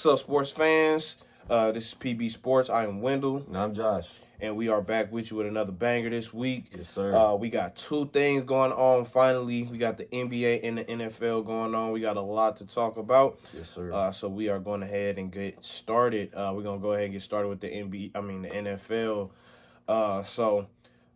What's up, sports fans? This is PBSports. I am Wendell. And I'm Josh. And we are back with you with another banger this week. Yes, sir. We got two things going on finally. We got the NBA and the NFL going on. We got a lot to talk about. Yes, sir. So we are going ahead and get started. We're going to go ahead and get started with the NFL.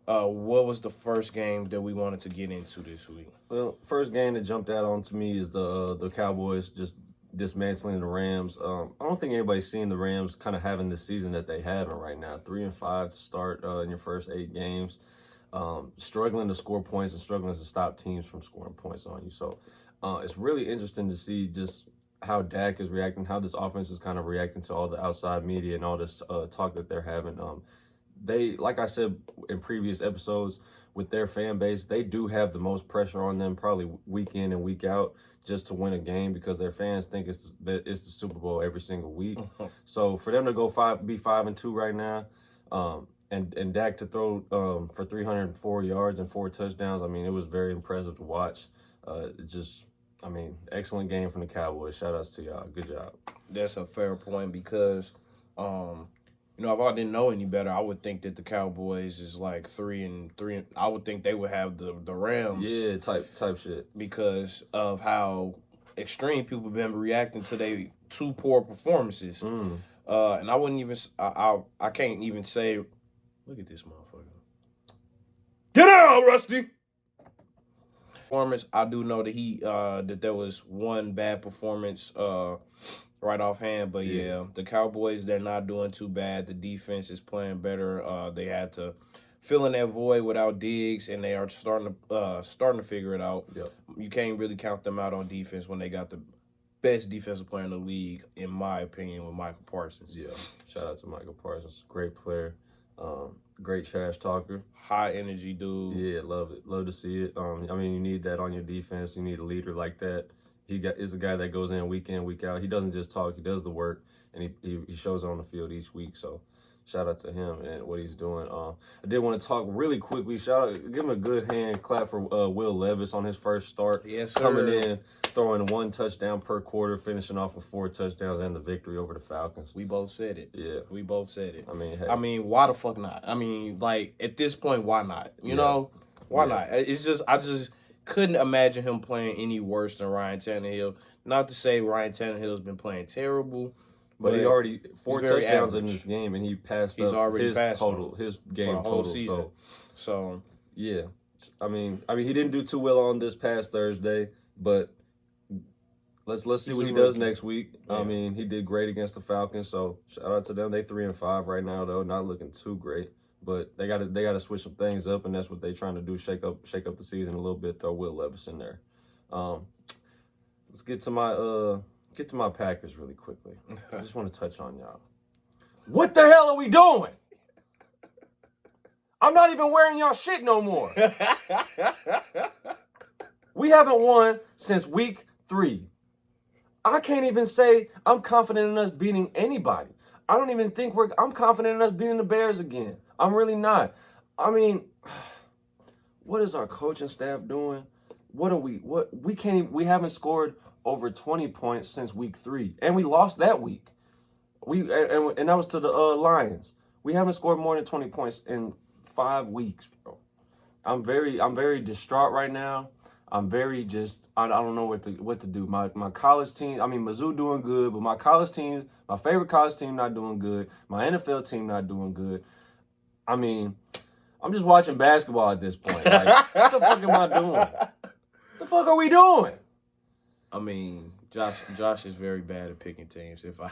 What was the first game that we wanted to get into this week? Well, first game that jumped out onto me is the Cowboys just dismantling the Rams. I don't think anybody's seen the Rams kind of having the season that they have right now. 3-5 to start in your first 8 games. Struggling to score points and struggling to stop teams from scoring points on you. So it's really interesting to see just how Dak is reacting, how this offense is kind of reacting to all the outside media and all this talk that they're having. They, like I said in previous episodes, with their fan base, they do have the most pressure on them probably week in and week out just to win a game because their fans think it's the Super Bowl every single week. So for them to be 5-2 right now, and Dak to throw for 304 yards and 4 touchdowns, I mean, it was very impressive to watch. Excellent game from the Cowboys. Shout outs to y'all. Good job. That's a fair point because if I didn't know any better, I would think that the Cowboys is like 3-3. I would think they would have the Rams. Yeah, type shit. Because of how extreme people have been reacting to their 2 poor performances. And I wouldn't even, I can't even say, look at this motherfucker. Get out, Rusty! Performance, I do know that that there was one bad performance, right offhand, but yeah, the Cowboys, they're not doing too bad. The defense is playing better. They had to fill in that void without Diggs, and they are starting to figure it out. Yep. You can't really count them out on defense when they got the best defensive player in the league, in my opinion, with Michael Parsons. Yeah, shout out to Michael Parsons. Great player. Great trash talker. High energy dude. Yeah, love it. Love to see it. You need that on your defense. You need a leader like that. Is a guy that goes in, week out. He doesn't just talk; he does the work, and he shows it on the field each week. So, shout out to him and what he's doing. I did want to talk really quickly. Give him a good hand clap for Will Levis on his first start. Yes, sir. Coming in, throwing 1 touchdown per quarter, finishing off with 4 touchdowns and the victory over the Falcons. We both said it. Yeah, we both said it. Hey. Why the fuck not? At this point, why not? You know, why not? It's just I just couldn't imagine him playing any worse than Ryan Tannehill. Not to say Ryan Tannehill's been playing terrible, but he already 4 touchdowns in this game, and he passed his game total. Season. So yeah, he didn't do too well on this past Thursday, but let's see what he does next week. Yeah. He did great against the Falcons, so shout out to them. They 3-5 right now, though, not looking too great. But they got to switch some things up, and that's what they're trying to do. Shake up the season a little bit. Throw Will Levis in there. Let's get to my Packers really quickly. I just want to touch on y'all. What the hell are we doing? I'm not even wearing y'all shit no more. We haven't won since week 3. I can't even say I'm confident in us beating anybody. I don't even think I'm confident in us beating the Bears again. I'm really not. What is our coaching staff doing? We haven't scored over 20 points since week 3, and we lost that week. And that was to the Lions. We haven't scored more than 20 points in 5 weeks, bro. I'm very distraught right now. I'm very I don't know what to do. My college team, Mizzou doing good, but my favorite college team not doing good. My NFL team not doing good. I'm just watching basketball at this point. Like, what the fuck am I doing? What the fuck are we doing? Josh is very bad at picking teams. If I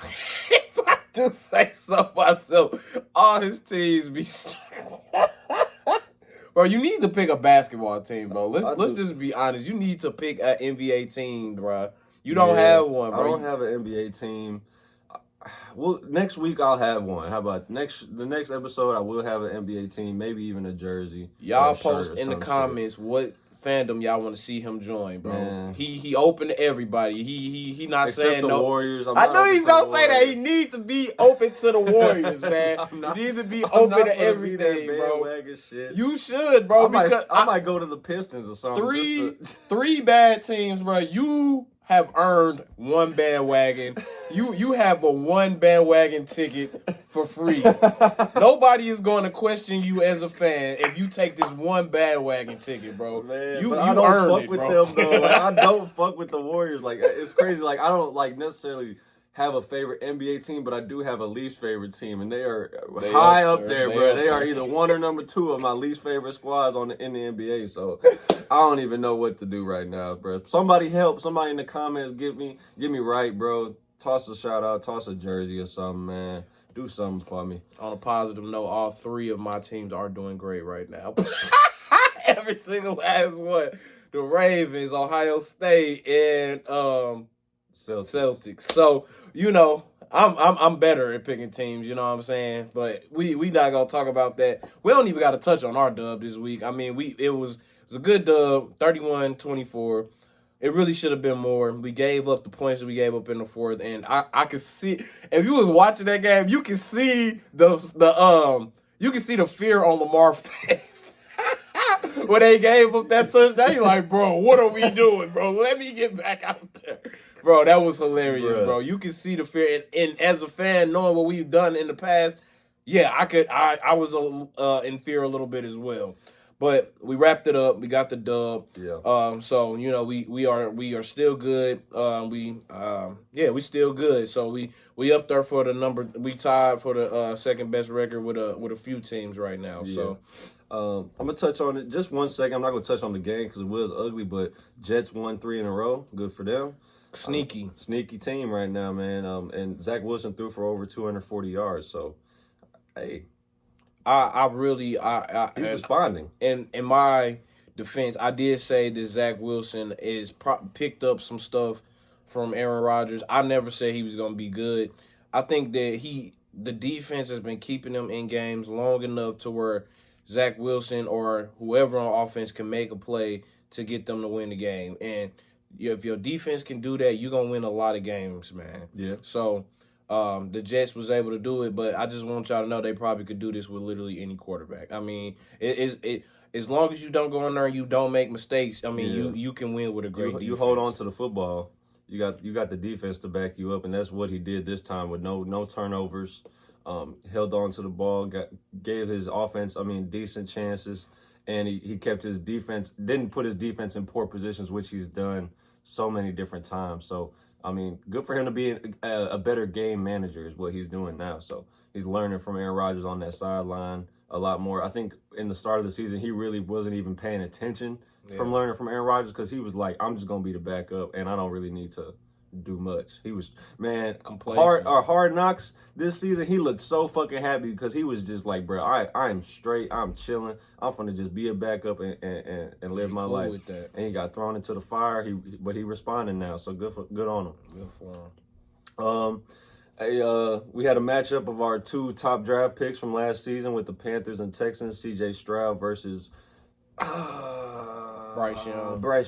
do say so myself, all his teams be Bro, you need to pick a basketball team, bro. Let's just be honest. You need to pick an NBA team, bro. You don't have one, bro. I don't have an NBA team. Well, next week I'll have one. How about the next episode? I will have an NBA team, maybe even a jersey. Y'all post in the comments what fandom y'all want to see him join, bro. Man. He open to everybody. He not Except saying the no. Warriors. I know he's gonna say that. He needs to be open to the Warriors, man. You need to be open to everything, bro. Shit. You should, bro. I might go to the Pistons or something. Three bad teams, bro. You have earned one bandwagon. You have a one bandwagon ticket for free. Nobody is going to question you as a fan if you take this one bandwagon ticket, bro. Man, you I don't fuck it, with bro. them though. Like, I don't fuck with the Warriors. Like it's crazy. Like I don't like necessarily have a favorite NBA team, but I do have a least favorite team, and they are high up there, bro. They are either one or number two of my least favorite squads in the NBA. So I don't even know what to do right now, bro. Somebody help. Somebody in the comments get me right, bro. Toss a shout out, toss a jersey or something, man. Do something for me. On a positive note, all three of my teams are doing great right now. Every single last one. The Ravens, Ohio State, and Celtics. So, you know, I'm better at picking teams, you know what I'm saying? But we not gonna talk about that. We don't even gotta touch on our dub this week. I mean, it was a good dub, 31-24. It really should have been more. We gave up the points that we gave up in the fourth, and I could see, if you was watching that game, you can see the fear on Lamar's face. When they gave up that touchdown, you're like, bro, what are we doing, bro? Let me get back out there. Bro, that was hilarious, bro. You can see the fear. And as a fan, knowing what we've done in the past, yeah, I was in fear a little bit as well. But we wrapped it up. We got the dub. Yeah. So, you know, we are still good. We still good. So we up there for the number. We tied for the second best record with a few teams right now. Yeah. So I'm gonna touch on it just 1 second. I'm not gonna touch on the game because it was ugly, but Jets won 3 in a row. Good for them. Sneaky team right now, man. And Zach Wilson threw for over 240 yards. So, hey, he's responding. And in my defense, I did say that Zach Wilson is picked up some stuff from Aaron Rodgers. I never said he was gonna be good. I think that the defense has been keeping him in games long enough to where Zach Wilson or whoever on offense can make a play to get them to win the game. And if your defense can do that, you're going to win a lot of games, man. Yeah. So the Jets was able to do it, but I just want y'all to know they probably could do this with literally any quarterback. I mean, as long as you don't go in there and you don't make mistakes, I mean, you can win with a great defense. You hold on to the football. You got the defense to back you up, and that's what he did this time with no turnovers. Held on to the ball, gave his offense, decent chances, and he kept his defense, didn't put his defense in poor positions, which he's done so many different times. So, good for him to be a better game manager is what he's doing now. So he's learning from Aaron Rodgers on that sideline a lot more. I think in the start of the season, he really wasn't even paying attention from learning from Aaron Rodgers because he was like, I'm just going to be the backup, and I don't really need to do much. He was, man, hard knocks this season. He looked so fucking happy because he was just like, bro, I am straight. I'm chilling. I'm gonna just be a backup and live my life. With that. And he got thrown into the fire. But he responding now. So good on him. Good for him. We had a matchup of our 2 top draft picks from last season with the Panthers and Texans. C.J. Stroud versus Bryce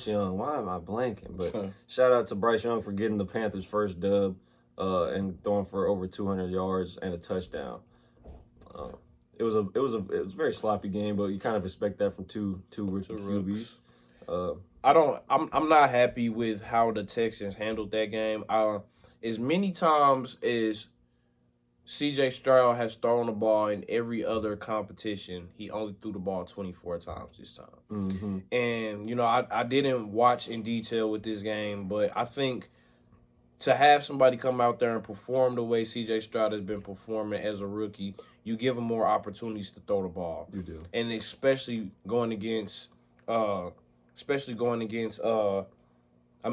Young. Why am I blanking? But shout out to Bryce Young for getting the Panthers' first dub and throwing for over 200 yards and a touchdown. It was a very sloppy game, but you kind of expect that from two rookie QBs. I'm not happy with how the Texans handled that game. As many times as C.J. Stroud has thrown the ball in every other competition, he only threw the ball 24 times this time. Mm-hmm. And, you know, I didn't watch in detail with this game, but I think to have somebody come out there and perform the way C.J. Stroud has been performing as a rookie, you give him more opportunities to throw the ball. You do. And especially going against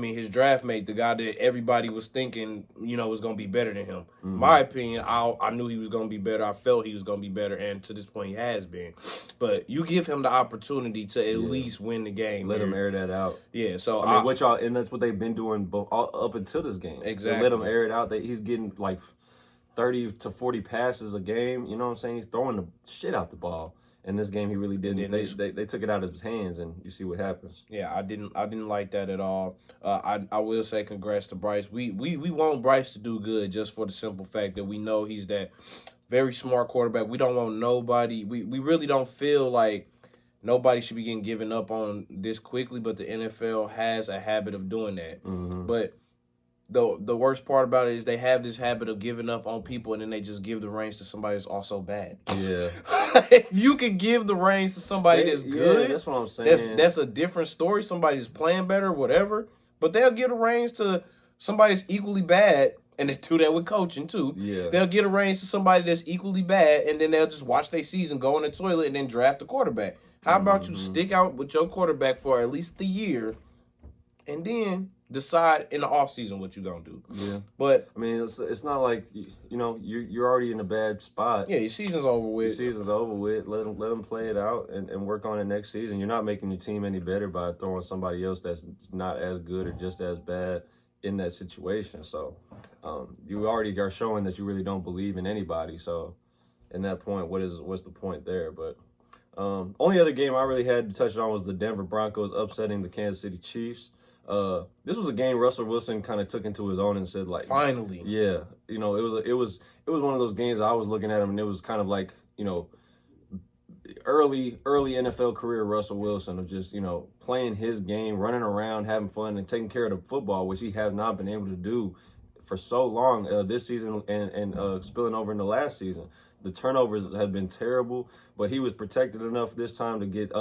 his draft mate, the guy that everybody was thinking, you know, was going to be better than him. Mm-hmm. In my opinion, I knew he was going to be better. I felt he was going to be better, and to this point, he has been. But you give him the opportunity to at least win the game. Let him air that out. Yeah, so and that's what they've been doing up until this game. Exactly. They let him air it out. He's getting like 30 to 40 passes a game. You know what I'm saying? He's throwing the shit out the ball. In this game, he really didn't. They took it out of his hands, and you see what happens. Yeah, I didn't like that at all. I will say congrats to Bryce. We want Bryce to do good just for the simple fact that we know he's that very smart quarterback. We don't want nobody. We really don't feel like nobody should be getting given up on this quickly, but the NFL has a habit of doing that. But the worst part about it is they have this habit of giving up on people, and then they just give the reins to somebody that's also bad. Yeah. If you can give the reins to somebody that's good, that's what I'm saying. That's a different story. Somebody's playing better, whatever. But they'll give the reins to somebody that's equally bad, and they do that with coaching too. Yeah. They'll give the reins to somebody that's equally bad, and then they'll just watch their season, go in the toilet, and then draft a quarterback. How about you stick out with your quarterback for at least the year, and then decide in the offseason what you're going to do. Yeah. But I mean, it's not like, you're already in a bad spot. Yeah, your season's over with. Your season's over with. Let them play it out and work on it next season. You're not making your team any better by throwing somebody else that's not as good or just as bad in that situation. So you already are showing that you really don't believe in anybody. So in that point, what's the point there? But only other game I really had to touch on was the Denver Broncos upsetting the Kansas City Chiefs. This was a game Russell Wilson kind of took into his own and said, like, finally. Yeah. It was one of those games I was looking at him, and it was kind of like, early NFL career Russell Wilson of just, playing his game, running around, having fun, and taking care of the football, which he has not been able to do for so long this season and spilling over into last season. The turnovers have been terrible, but he was protected enough this time to get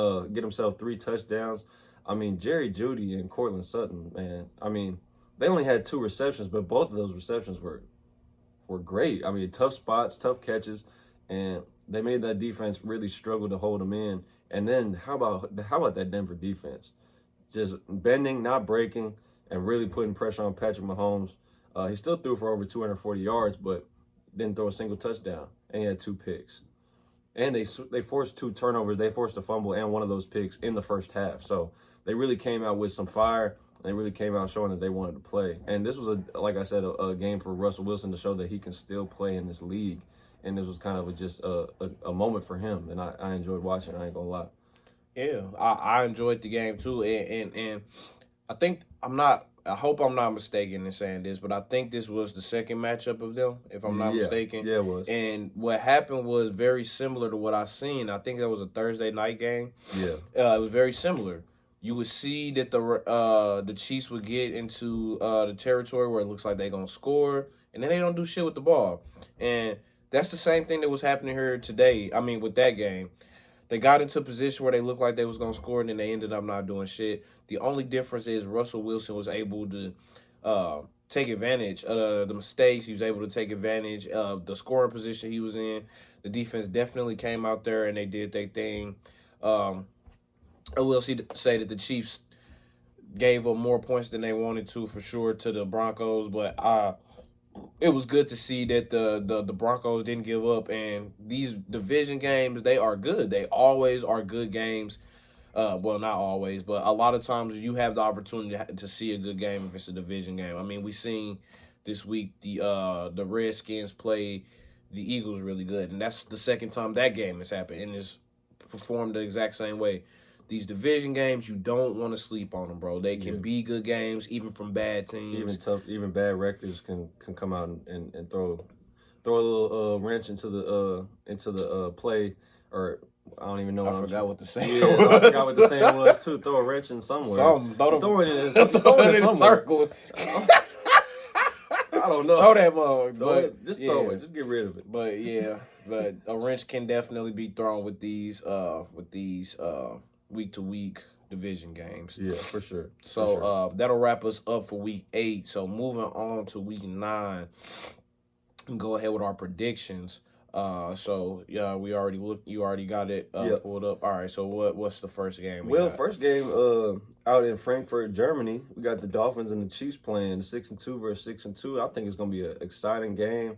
himself 3 touchdowns. I mean, Jerry Jeudy and Cortland Sutton, man. I mean, they only had 2 receptions, but both of those receptions were great. I mean, tough spots, tough catches, and they made that defense really struggle to hold them in. And then how about that Denver defense? Just bending, not breaking, and really putting pressure on Patrick Mahomes. He still threw for over 240 yards, but didn't throw a single touchdown, and he had 2 picks. And they forced 2 turnovers. They forced a fumble and one of those picks in the first half. So they really came out with some fire. They really came out showing that they wanted to play. And this was, like I said, a game for Russell Wilson to show that he can still play in this league. And this was kind of just a moment for him. And I enjoyed watching. I ain't going to lie. Yeah, I enjoyed the game too. And I hope I'm not mistaken in saying this, but I think this was the second matchup of them, if I'm not mistaken. Yeah, it was. And what happened was very similar to what I seen. I think that was a Thursday night game. Yeah. It was very similar. You would see that the Chiefs would get into the territory where it looks like they're going to score, and then they don't do shit with the ball. And that's the same thing that was happening here today. I mean, with that game. They got into a position where they looked like they was going to score, and then they ended up not doing shit. The only difference is Russell Wilson was able to take advantage of the mistakes. He was able to take advantage of the scoring position he was in. The defense definitely came out there, and they did their thing. I will say that the Chiefs gave up more points than they wanted to, for sure, to the Broncos, but it was good to see that the Broncos didn't give up. And these division games, they are good. They always are good games. Well, not always, but a lot of times you have the opportunity to see a good game if it's a division game. I mean, we seen this week the Redskins play the Eagles really good, and that's the second time that game has happened, and it's performed the exact same way. These division games, you don't want to sleep on them, bro. They can be good games, even from bad teams. Even bad records can come out and throw a little wrench into the play, or I don't even know. I forgot what the saying was. I forgot what the saying was too. Throw a wrench in somewhere. Throw it in a circle. I don't know. Throw that mug. Throw it. Just get rid of it. But yeah, but a wrench can definitely be thrown with these week-to-week division games. Yeah, for sure. So that'll wrap us up for week 8. So moving on to week 9, go ahead with our predictions. So we already looked. You already got it pulled up. All right. So what's the first game? First game out in Frankfurt, Germany. We got the Dolphins and the Chiefs playing 6-2 versus 6-2. I think it's gonna be an exciting game.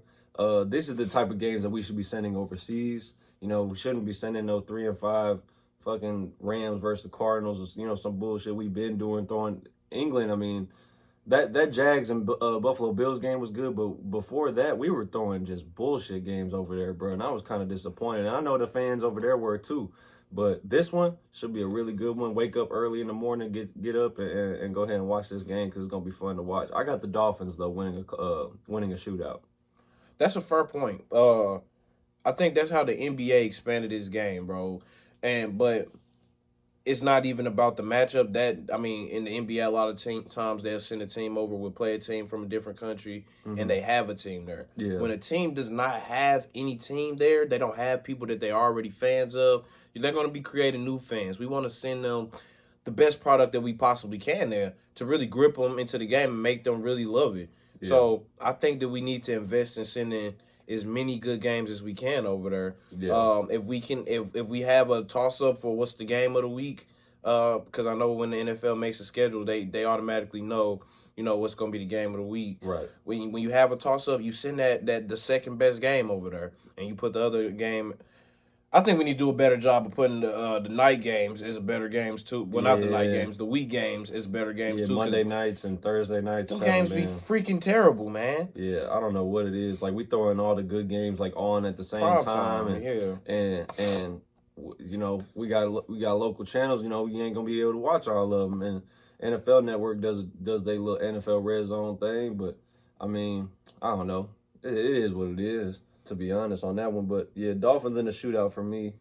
This is the type of games that we should be sending overseas. We shouldn't be sending no 3-5 fucking Rams versus the Cardinals, some bullshit we've been doing, throwing England. I mean, that Jags and Buffalo Bills game was good, but before that, we were throwing just bullshit games over there, bro, and I was kind of disappointed. And I know the fans over there were too, but this one should be a really good one. Wake up early in the morning, get up and go ahead and watch this game because it's going to be fun to watch. I got the Dolphins, though, winning a shootout. That's a fair point. I think that's how the NBA expanded this game, bro. But it's not even about the matchup. In the NBA, a lot of times they'll send a team over, will play a team from a different country, and they have a team there. Yeah. When a team does not have any team there, they don't have people that they're already fans of, they're going to be creating new fans. We want to send them the best product that we possibly can there to really grip them into the game and make them really love it. Yeah. So I think that we need to invest in sending as many good games as we can over there. Yeah. If we have a toss up for what's the game of the week, because I know when the NFL makes a schedule, they automatically know what's going to be the game of the week. Right. When you have a toss up, you send that the second best game over there, and you put the other game. I think we need to do a better job of putting the night games as better games too. Well, not the night games, the week games is better games too. Monday nights and Thursday nights. Those games be freaking terrible, man. Yeah, I don't know what it is. Like we throwing all the good games like on at the same time, and we got local channels. We ain't gonna be able to watch all of them. And NFL Network does they little NFL Red Zone thing, but I don't know. It is what it is, to be honest, on that one. But yeah, Dolphins in the shootout for me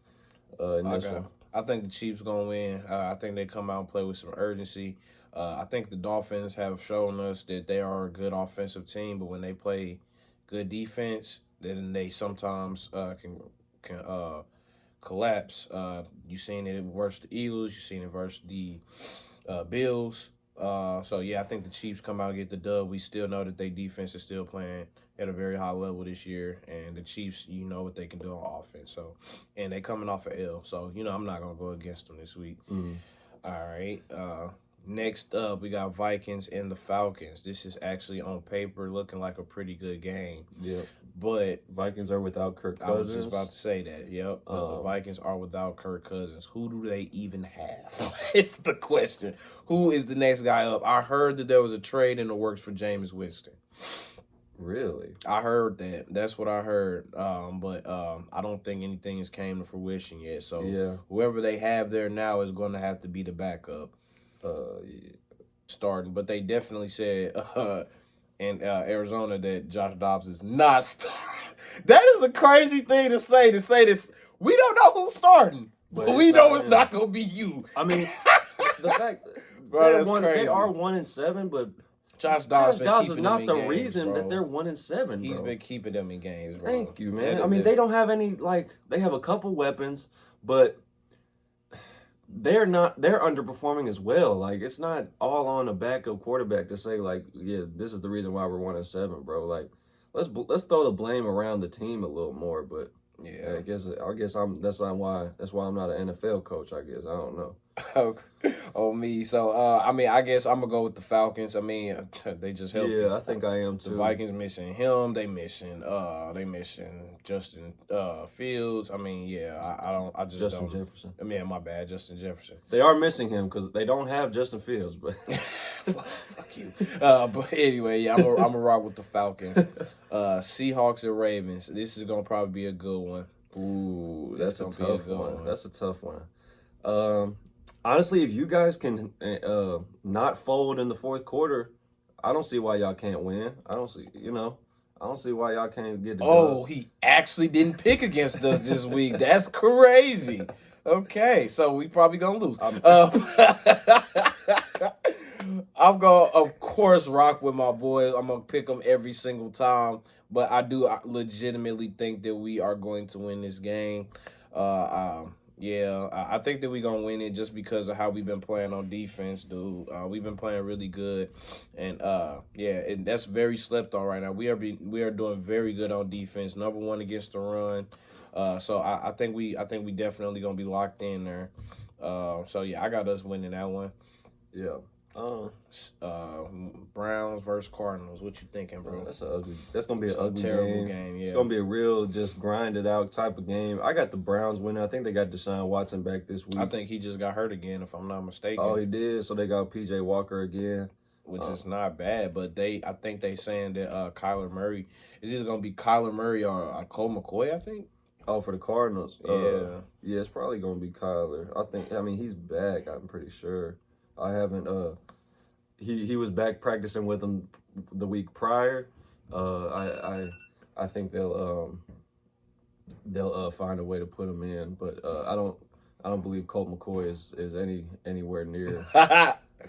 in this one. I think the Chiefs gonna win. I think they come out and play with some urgency. I think the Dolphins have shown us that they are a good offensive team, but when they play good defense, then they sometimes can collapse. You seen it versus the Eagles. You seen it versus the Bills. So yeah, I think the Chiefs come out and get the dub. We still know that their defense is still playing at a very high level this year, and the Chiefs, what they can do on offense. So, and they coming off an L, so I'm not gonna go against them this week. Mm-hmm. All right. Next up, we got Vikings and the Falcons. This is actually on paper looking like a pretty good game. Yeah. But Vikings are without Kirk Cousins. I was just about to say that. Yep. But the Vikings are without Kirk Cousins. Who do they even have? It's the question. Who is the next guy up? I heard that there was a trade in the works for Jameis Winston. Really? I heard that. That's what I heard. But I don't think anything has came to fruition yet. So whoever they have there now is going to have to be the backup. Starting. But they definitely said in Arizona that Josh Dobbs is not starting. That is a crazy thing to say this. We don't know who's starting. But we know it's not going to be you. The fact bro, they are 1-7, but Josh Dobbs is not the reason that they're 1-7. He's been keeping them in games, bro. Thank you, man. They don't have any they have a couple weapons, but they're underperforming as well. It's not all on a backup quarterback to say this is the reason why we're 1-7, bro. Let's throw the blame around the team a little more, but I guess that's why I'm not an NFL coach, I guess. I don't know. Me. So, I guess I'm going to go with the Falcons. They just helped. Yeah, I think I am too. The Vikings missing him. They missing Justin Fields. Justin Jefferson. My bad, Justin Jefferson. They are missing him because they don't have Justin Fields, but fuck you. But anyway, I'm gonna rock with the Falcons. Seahawks and Ravens. This is gonna probably be a good one. Ooh, that's a tough one. That's a tough one. Honestly, if you guys can not fold in the fourth quarter, I don't see why y'all can't win. I don't see why y'all can't get the dub. He actually didn't pick against us this week. That's crazy. Okay, so we probably gonna lose. I'm gonna, of course, rock with my boys. I'm gonna pick them every single time, but I legitimately think that we are going to win this game. I think that we're going to win it just because of how we've been playing on defense, dude. We've been playing really good. And, and that's very slept on right now. We are doing very good on defense, number one against the run. So I think we definitely going to be locked in there. I got us winning that one. Yeah. Browns versus Cardinals. What you thinking, bro? That's gonna be an ugly terrible game. Yeah. It's gonna be a real just grinded out type of game. I got the Browns winning. I think they got Deshaun Watson back this week. I think he just got hurt again, if I'm not mistaken. Oh, he did. So they got PJ Walker again, which is not bad. But I think they saying that Kyler Murray is either gonna be Kyler Murray or Colt McCoy. I think. Oh, for the Cardinals. Yeah, it's probably gonna be Kyler. He's back. I'm pretty sure. I haven't. He was back practicing with them the week prior. I think they'll find a way to put him in, but I I don't believe Colt McCoy is anywhere near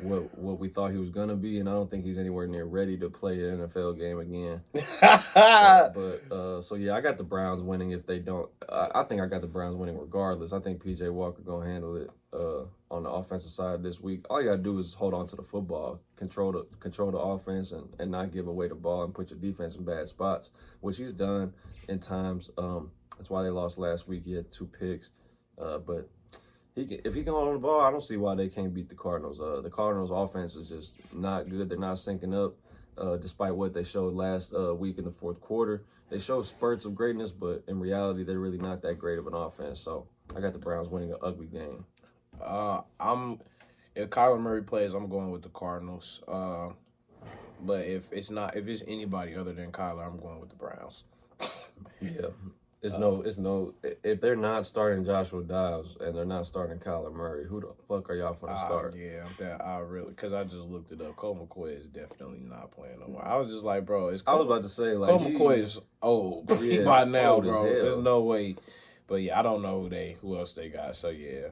what we thought he was gonna be, and I don't think he's anywhere near ready to play an NFL game again. So yeah, I got the Browns winning if they don't. I think I got the Browns winning regardless. I think PJ Walker gonna handle it on the offensive side this week. All you gotta do is hold on to the football, control the offense, and not give away the ball and put your defense in bad spots, which he's done in times. That's why they lost last week. He had 2 picks, but. If he can hold on the ball, I don't see why they can't beat the Cardinals. The Cardinals' offense is just not good. They're not syncing up, despite what they showed last week in the fourth quarter. They showed spurts of greatness, but in reality, they're really not that great of an offense. So I got the Browns winning an ugly game. If Kyler Murray plays, I'm going with the Cardinals. But if it's anybody other than Kyler, I'm going with the Browns. Yeah. If they're not starting Joshua Dobbs and they're not starting Kyler Murray, who the fuck are y'all for to start? Because I just looked it up. Colt McCoy is definitely not playing no more. I was just like, bro, I was about to say, like, Colt McCoy is old by now, bro. There's no way. But yeah, I don't know who else they got. So yeah.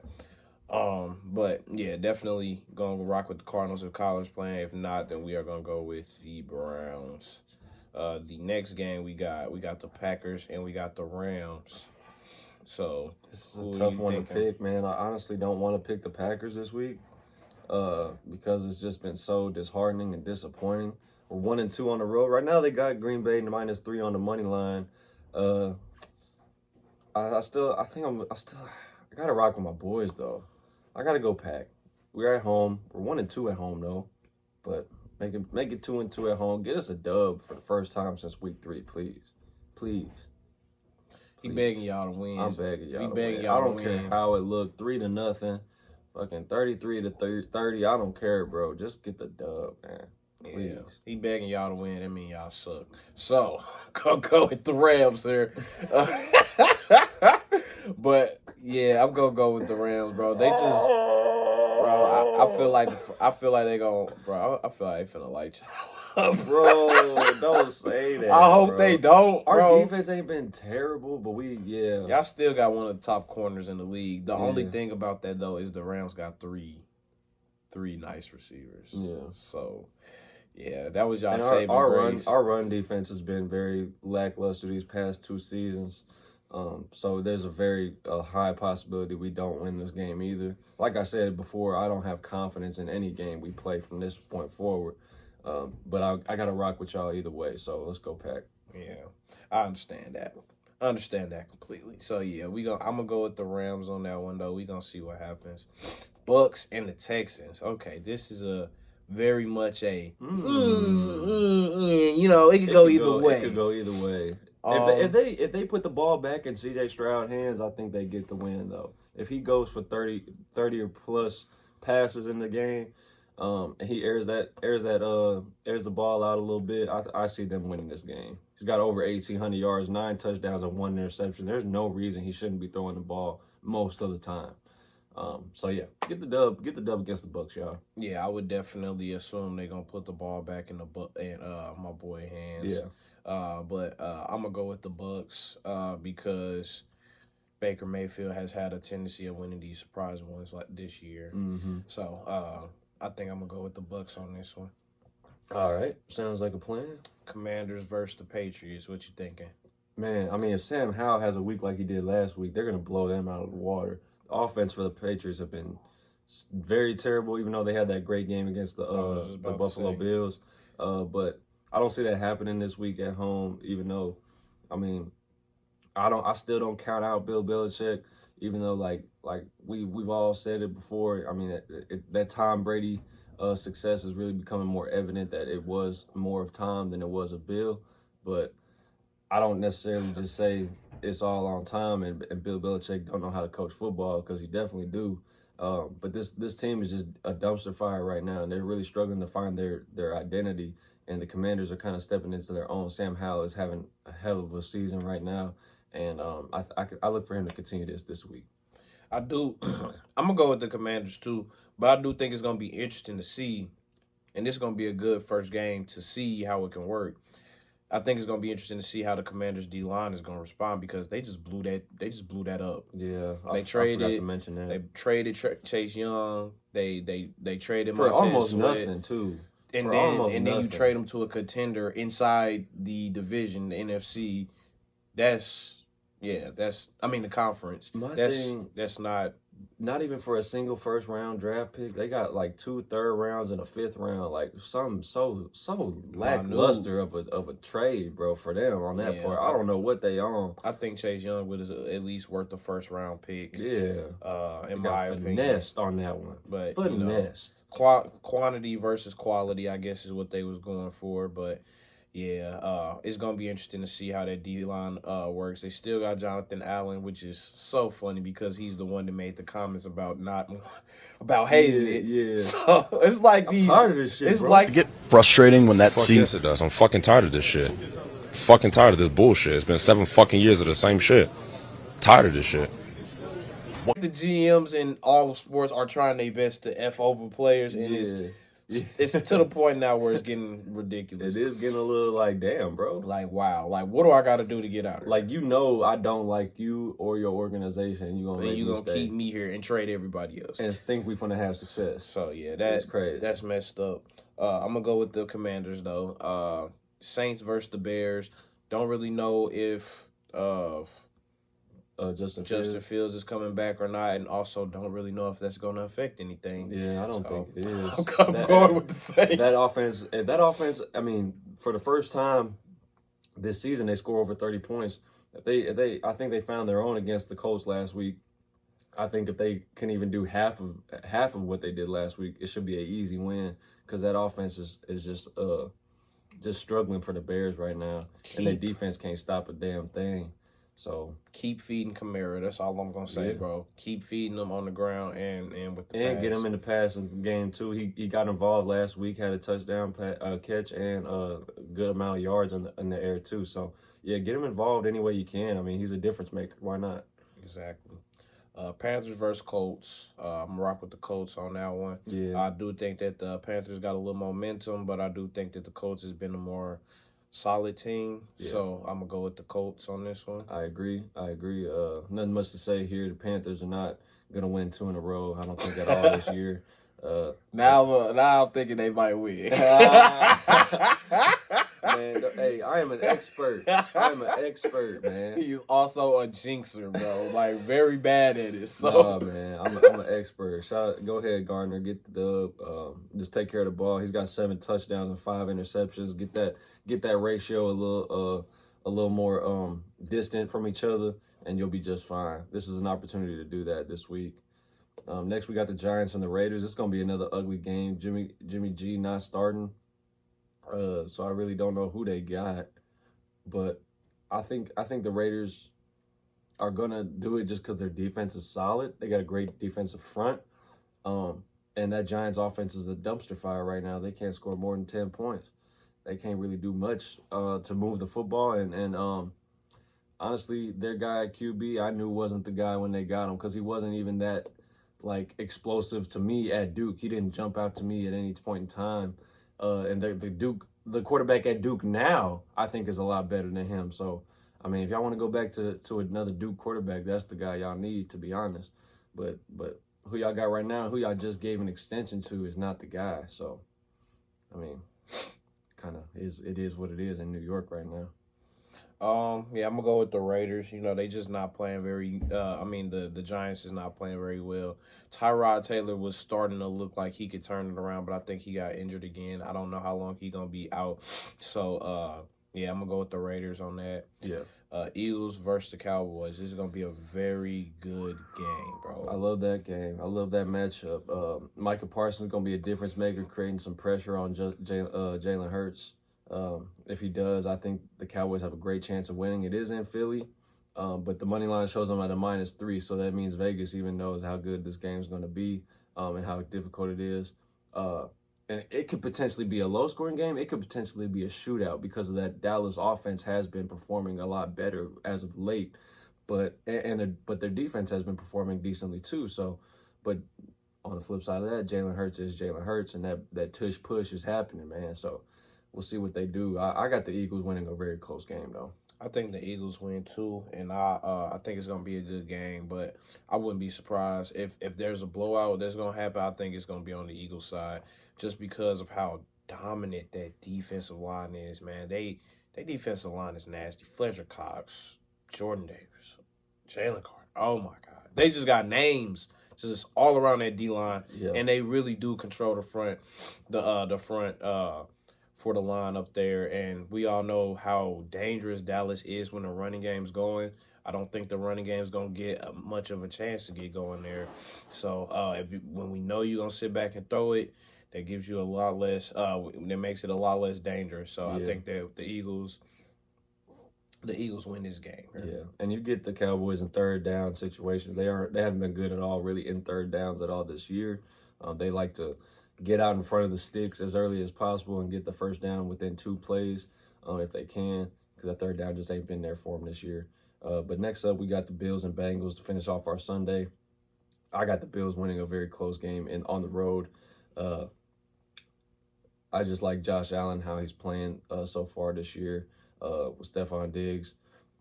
But yeah, definitely gonna rock with the Cardinals if Kyler's playing. If not, then we are gonna go with the Browns. The next game we got the Packers and we got the Rams. So this is a tough one to pick, man. I honestly don't want to pick the Packers this week, because it's just been so disheartening and disappointing. We're 1-2 on the road right now. They got Green Bay -3 on the money line. I gotta rock with my boys though. I gotta go Pack. We're at home. We're 1-2 at home though, but. Make it 2-2 at home. Get us a dub for the first time since week 3, please. Please. He begging y'all to win. I'm begging y'all to win. I don't care how it looked. 3-0. Fucking 33-30. I don't care, bro. Just get the dub, man. Please. Yeah. He begging y'all to win. That mean y'all suck. So, go with the Rams here. But, yeah, I'm going to go with the Rams, bro. They just... Bro, I feel like they gonna, bro. I feel like they finna light y'all up, bro. Don't say that. I hope they don't. Bro. Our defense ain't been terrible, but y'all still got one of the top corners in the league. The only thing about that though is the Rams got three nice receivers. Yeah. So, yeah, that was y'all saving grace. Our run defense has been very lackluster these past 2 seasons. So there's a very high possibility we don't win this game either. Like I said before, I don't have confidence in any game we play from this point forward. But I got to rock with y'all either way. So let's go Pack. Yeah, I understand that. I understand that completely. So yeah, I'm gonna go with the Rams on that one though. We gonna see what happens. Bucks and the Texans. Okay, this is a very much a it could go either way. It could go either way. If they put the ball back in C.J. Stroud's hands, I think they get the win though. If he goes for 30 or plus passes in the game, and he airs the ball out a little bit, I see them winning this game. He's got over 1,800 yards, 9 touchdowns, and 1 interception. There's no reason he shouldn't be throwing the ball most of the time. So yeah, get the dub against the Bucks, y'all. Yeah, I would definitely assume they're gonna put the ball back in my boy hands. Yeah. But I'm gonna go with the Bucks because Baker Mayfield has had a tendency of winning these surprise ones like this year. Mm-hmm. So I think I'm gonna go with the Bucks on this one. All right, sounds like a plan. Commanders versus the Patriots. What you thinking? Man, I mean, if Sam Howell has a week like he did last week, they're gonna blow them out of the water. The offense for the Patriots have been very terrible, even though they had that great game against the Buffalo Bills. But I don't see that happening this week at home, even though, I mean, I still don't count out Bill Belichick, even though like we've all said it before. I mean, that Tom Brady success is really becoming more evident that it was more of Tom than it was of Bill. But I don't necessarily just say it's all on Tom and Bill Belichick don't know how to coach football, because he definitely do. But this team is just a dumpster fire right now, and they're really struggling to find their identity. And the Commanders are kind of stepping into their own. Sam Howell is having a hell of a season right now, and I look for him to continue this week. I do. I'm gonna go with the Commanders too, but I do think it's gonna be interesting to see, and this is gonna be a good first game to see how it can work. I think it's gonna be interesting to see how the Commanders D line is gonna respond because they just blew that up. Yeah, They I forgot traded. to mention that. They traded Chase Young. They traded for Montez almost Sweat. nothing too. And For then almost and then you nothing. trade them to a contender inside the division, the NFC. That's the conference. That's not even for a single first round draft pick. They got like 2 third rounds and a 5th round. Like something so lackluster of a trade, bro, for them on that part. I don't know what they own. I think Chase Young was at least worth the first round pick. Yeah. In my opinion. Finessed on that one. But finessed. Quantity versus quality, I guess, is what they was going for. But yeah, it's gonna be interesting to see how that D line works. They still got Jonathan Allen, which is so funny because he's the one that made the comments about hating it. Yeah. So it's like I'm tired of this shit. It's bro. like get frustrating when that seems. Yes, it does. I'm fucking tired of this shit. Fucking tired of this bullshit. It's been 7 fucking years of the same shit. Tired of this shit. the GMs in all of sports are trying their best to F over players, and it's to the point now where it's getting ridiculous. It is getting a little like, damn, bro. Like, wow. Like, what do I got to do to get out of it? Like, I don't like you or your organization. You're going to keep me here and trade everybody else. And think we're going to have success. So, yeah, that's crazy. That's messed up. I'm going to go with the Commanders, though. Saints versus the Bears. Don't really know if Justin Fields is coming back or not, and also don't really know if that's going to affect anything. Yeah, I don't think it is. I'm going with the Saints. That offense. I mean, for the first time this season, they score over 30 points. I think they found their own against the Colts last week. I think if they can even do half of what they did last week, it should be an easy win because that offense is just struggling for the Bears right now, and their defense can't stop a damn thing. So keep feeding Kamara. That's all I'm gonna say, bro. Keep feeding them on the ground and with the pass. Get him in the passing game too. He got involved last week, had a touchdown catch and a good amount of yards in the air too. So yeah, get him involved any way you can. I mean, he's a difference maker. Why not? Exactly. Panthers versus Colts. I'm gonna rock with the Colts on that one. Yeah, I do think that the Panthers got a little momentum, but I do think that the Colts has been a more solid team, so I'm gonna go with the Colts on this one. I agree. Nothing much to say here. The Panthers are not gonna win 2 in a row. I don't think at all this year. Now I'm thinking they might win. Man, hey, I am an expert. Man. He's also a jinxer, bro. Like, very bad at it. So, nah, man, I'm an expert. Go ahead, Gardner. Get the dub. Just take care of the ball. He's got 7 touchdowns and 5 interceptions. Get that ratio a little more distant from each other, and you'll be just fine. This is an opportunity to do that this week. Next, we got the Giants and the Raiders. It's gonna be another ugly game. Jimmy G not starting. So I really don't know who they got, but I think the Raiders are gonna do it just because their defense is solid. They got a great defensive front, and that Giants offense is a dumpster fire right now. They can't score more than 10 points. They can't really do much to move the football, and honestly, their guy at QB I knew wasn't the guy when they got him because he wasn't even that like explosive to me at Duke. He didn't jump out to me at any point in time. And the quarterback at Duke now, I think, is a lot better than him. So, I mean, if y'all want to go back to another Duke quarterback, that's the guy y'all need, to be honest. But who y'all got right now, who y'all just gave an extension to, is not the guy. So, I mean, it is what it is in New York right now. Yeah, I'm gonna go with the Raiders. They just not playing very. The Giants is not playing very well. Tyrod Taylor was starting to look like he could turn it around, but I think he got injured again. I don't know how long he's gonna be out. So, yeah, I'm gonna go with the Raiders on that. Yeah. Eagles versus the Cowboys. This is gonna be a very good game, bro. I love that game. I love that matchup. Micah Parsons is gonna be a difference maker, creating some pressure on Jalen Hurts. If he does, I think the Cowboys have a great chance of winning. It is in Philly, but the money line shows them at a -3, so that means Vegas even knows how good this game is going to be and how difficult it is. And it could potentially be a low-scoring game. It could potentially be a shootout because of that Dallas offense has been performing a lot better as of late, but their defense has been performing decently too. So, but on the flip side of that, Jalen Hurts is Jalen Hurts, and that tush push is happening, man. So we'll see what they do. I got the Eagles winning a very close game though. I think the Eagles win too, and I think it's gonna be a good game. But I wouldn't be surprised if there's a blowout that's gonna happen. I think it's gonna be on the Eagles side, just because of how dominant that defensive line is. Man, they defensive line is nasty. Fletcher Cox, Jordan Davis, Jalen Carter. Oh my God, they just got names just all around that D line, and they really do control the front, the front. For the line up there, and we all know how dangerous Dallas is when the running game's going. I don't think the running game's gonna get much of a chance to get going there. So when we know you're gonna sit back and throw it, that gives you a lot less. That makes it a lot less dangerous. So I think that the Eagles win this game. Right? Yeah, and you get the Cowboys in third down situations. They haven't been good at all, really, in third downs at all this year. They like to get out in front of the sticks as early as possible and get the first down within 2 plays if they can, because that third down just ain't been there for them this year. But next up, we got the Bills and Bengals to finish off our Sunday. I got the Bills winning a very close game and on the road. I just like Josh Allen, how he's playing so far this year with Stephon Diggs.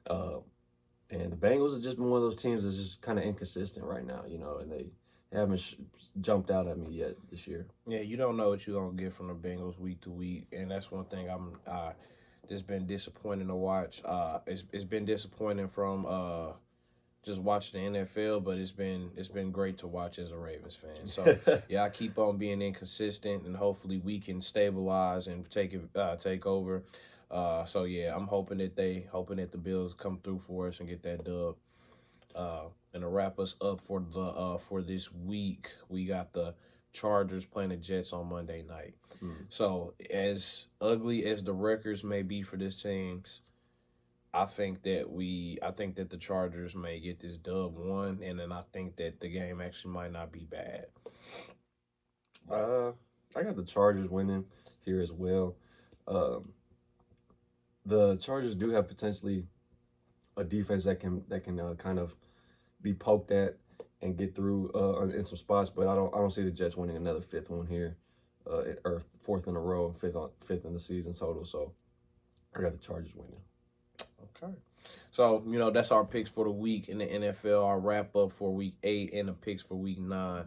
And the Bengals have just been one of those teams that's just kind of inconsistent right now, and they haven't jumped out at me yet this year. Yeah, you don't know what you're gonna get from the Bengals week to week, and that's one thing I'm just been disappointing to watch. It's been disappointing from just watching the NFL, but it's been great to watch as a Ravens fan. So yeah, I keep on being inconsistent, and hopefully we can stabilize and take over. So yeah, I'm hoping that the Bills come through for us and get that dub. And to wrap us up for this week, we got the Chargers playing the Jets on Monday night. So as ugly as the records may be for this teams, I think that the Chargers may get this dub one, and then I think that the game actually might not be bad. I got the Chargers winning here as well. The Chargers do have potentially a defense that can kind of be poked at and get through in some spots, but I don't see the Jets winning another 5th one here, or 4th in a row, 5th in the season total. So I got the Chargers winning. Okay, so that's our picks for the week in the NFL. Our wrap up for week 8 and the picks for week 9.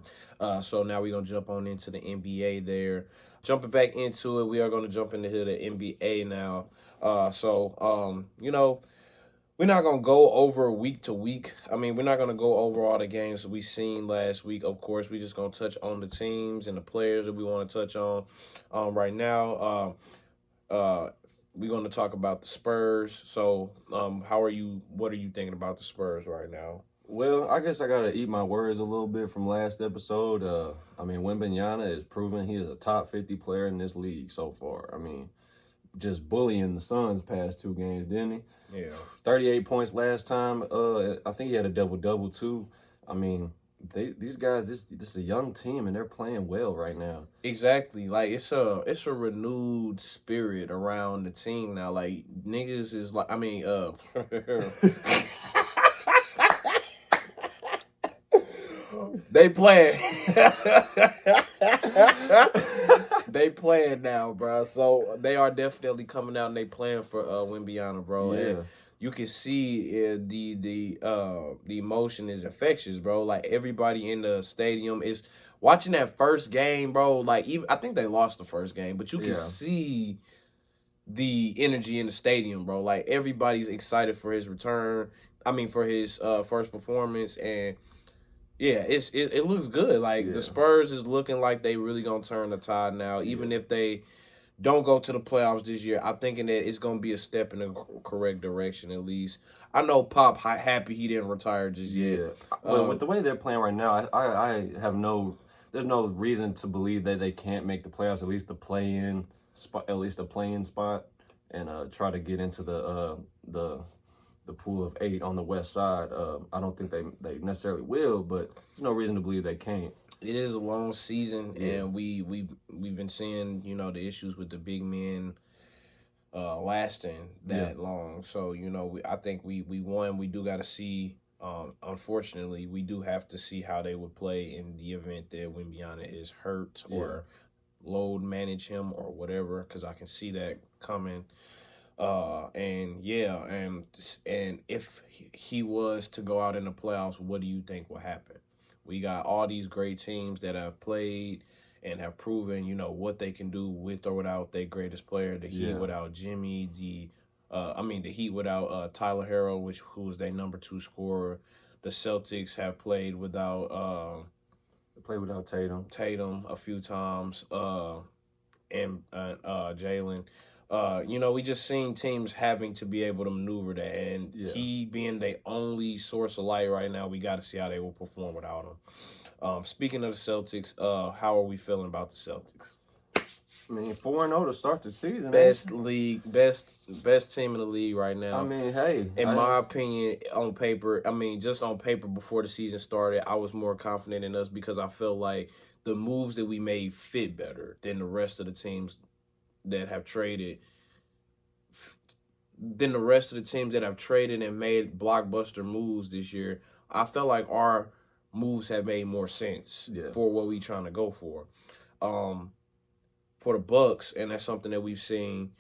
So now we're gonna jump on into the NBA. There, jumping back into it, we are gonna jump into the NBA now. We're not going to go over week to week. I mean, we're not going to go over all the games we seen last week. Of course, we're just going to touch on the teams and the players that we want to touch on right now. We're going to talk about the Spurs. So, what are you thinking about the Spurs right now? Well, I guess I got to eat my words a little bit from last episode. Wembanyama is proving he is a top 50 player in this league so far. I mean, just bullying the Suns past 2 games, didn't he? Yeah. 38 points last time. I think he had a double-double too. I mean, these guys, this is a young team and they're playing well right now. Exactly. Like it's a renewed spirit around the team now. Like niggas is like, they playing. They playing now, bro. So they are definitely coming out and they playing for Wembanyama, bro. Yeah. And you can see the emotion is infectious, bro. Like everybody in the stadium is watching that first game, bro. Like I think they lost the first game, but you can see the energy in the stadium, bro. Like everybody's excited for his return. For his first performance, and yeah, it looks good. Like the Spurs is looking like they really gonna turn the tide now. Even if they don't go to the playoffs this year, I'm thinking that it's gonna be a step in the correct direction at least. I know Pop happy he didn't retire just yet. Well, with the way they're playing right now, I have there's no reason to believe that they can't make the playoffs. At least the play-in spot, and try to get into the pool of 8 on the west side. I don't think they necessarily will, but there's no reason to believe they can't. It is a long season, and we've been seeing the issues with the big men lasting that long. So I think we won. We do got to see. Unfortunately, we do have to see how they would play in the event that Wembanyama is hurt or load manage him or whatever, because I can see that coming. And if he was to go out in the playoffs, what do you think will happen? We got all these great teams that have played and have proven, what they can do with or without their greatest player. The Heat without Jimmy, the Heat without Tyler Herro, who was their number 2 scorer. The Celtics have played without Tatum a few times, and Jalen. We just seen teams having to be able to maneuver that, and he being the only source of light right now, we got to see how they will perform without him. Speaking of the Celtics, how are we feeling about the Celtics? I mean, 4-0 to start the season. Best team in the league right now. I mean, hey. In my opinion, on paper, just on paper before the season started, I was more confident in us because I felt like the moves that we made fit better than the rest of the teams that have traded. Than the rest of the teams that have traded and made blockbuster moves this year. I felt like our moves have made more sense for what we trying to go for. For the Bucks, and that's something that we've seen,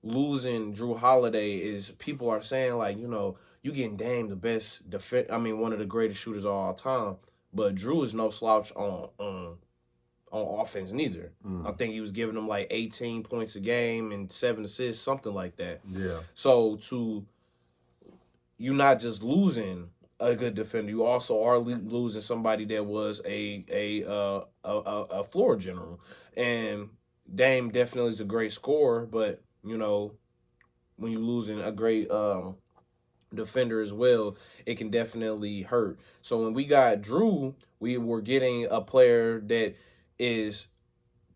losing Drew Holiday is, people are saying, like, you getting Dame the best one of the greatest shooters of all time, but Drew is no slouch on offense neither. I think he was giving them like 18 points a game and 7 assists, something like that. Yeah. So you're not just losing a good defender, you also are losing somebody that was a floor general. And Dame definitely is a great scorer, but when you're losing a great defender as well, it can definitely hurt. So when we got Drew, we were getting a player that is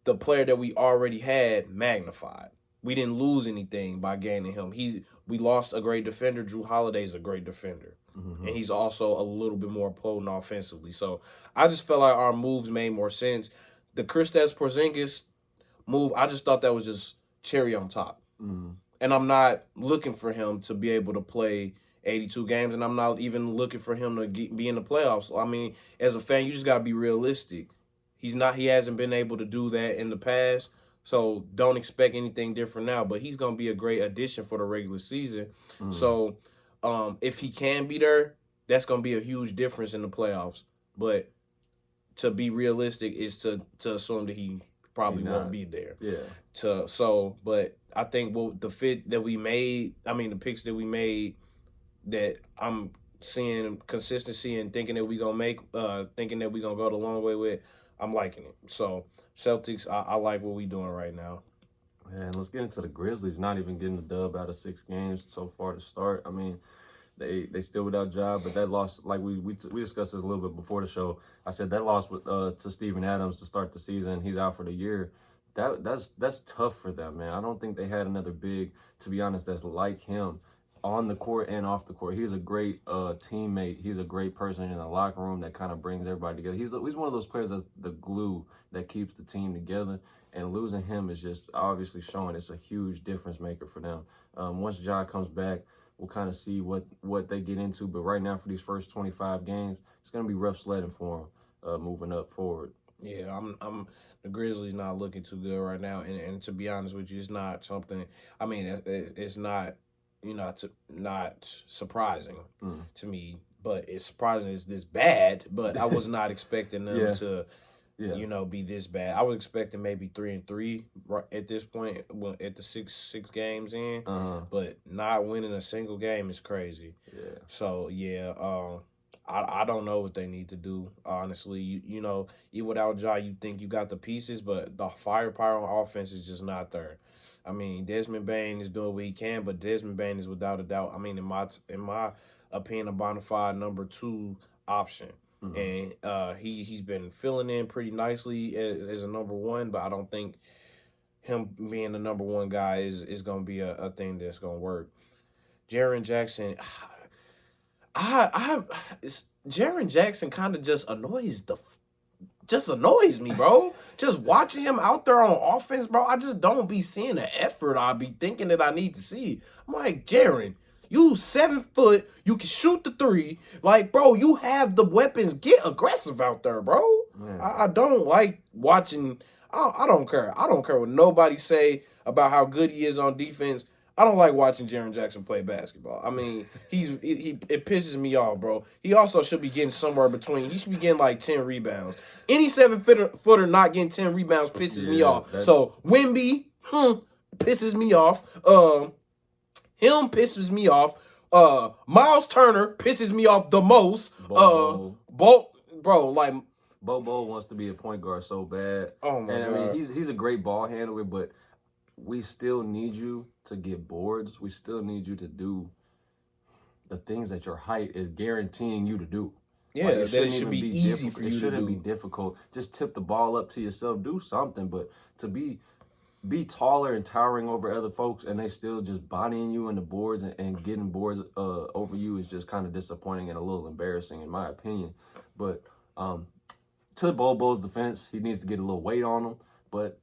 the player that we already had magnified. We didn't lose anything by gaining him. We lost a great defender. Drew Holiday is a great defender. Mm-hmm. And he's also a little bit more potent offensively. So I just felt like our moves made more sense. The Kristaps Porzingis move, I just thought that was just cherry on top. Mm-hmm. And I'm not looking for him to be able to play 82 games, and I'm not even looking for him to be in the playoffs. As a fan, you just got to be realistic. He hasn't been able to do that in the past, so don't expect anything different now. But he's going to be a great addition for the regular season. Mm. So if he can be there, that's going to be a huge difference in the playoffs. But to be realistic is to assume that he probably won't be there. Yeah. But I think the fit that we made, the picks that we made, that I'm seeing consistency and thinking that we're going to go the long way with, I'm liking it. So Celtics, I like what we're doing right now. Man, let's get into the Grizzlies. Not even getting the dub out of 6 games so far to start. They still without job, but that loss, like we discussed this a little bit before the show. I said that loss to Steven Adams to start the season. He's out for the year. That's tough for them, man. I don't think they had another big, to be honest, that's like him on the court and off the court. He's a great teammate. He's a great person in the locker room that kind of brings everybody together. He's one of those players that's the glue that keeps the team together. And losing him is just obviously showing it's a huge difference maker for them. Once Ja comes back, we'll kind of see what they get into. But right now, for these first 25 games, it's going to be rough sledding for them moving up forward. Yeah, the Grizzlies not looking too good right now. And to be honest with you, it's not something, it's not, not surprising to me. But it's surprising it's this bad. But I was not expecting them to, be this bad. I was expecting maybe 3-3 at this point, at the six games in. But not winning a single game is crazy. Yeah. So I don't know what they need to do. Honestly, you without Ja, you think you got the pieces, but the firepower on offense is just not there. Desmond Bane is doing what he can, but Desmond Bane is without a doubt, in my opinion, a bona fide number 2 option. Mm-hmm. And he's been filling in pretty nicely as a number 1, but I don't think him being the number 1 guy is going to be a thing that's going to work. Jaren Jackson, Jaren Jackson kind of just annoys me, bro. Just watching him out there on offense, bro, I just don't be seeing the effort I be thinking that I need to see. I'm like, Jaren, you 7 foot, you can shoot the 3. Like, bro, you have the weapons. Get aggressive out there, bro. I don't like watching. I don't care. I don't care what nobody say about how good he is on defense. I don't like watching Jaren Jackson play basketball. I mean, it pisses me off, bro. He also should be getting somewhere between. He should be getting like 10 rebounds. Any 7-footer not getting 10 rebounds pisses me off. So Wemby, pisses me off. Him pisses me off. Miles Turner pisses me off the most. Bro, like Bobo wants to be a point guard so bad. Oh my God. I mean, he's a great ball handler, but we still need you to get boards. We still need you to do the things that your height is guaranteeing you to do. Yeah, like it should be easy for you to do. It shouldn't be difficult. Just tip the ball up to yourself. Do something. But to be taller and towering over other folks and they still just bodying you in the boards and getting boards over you is just kind of disappointing and a little embarrassing in my opinion. But to Bobo's defense, he needs to get a little weight on him. But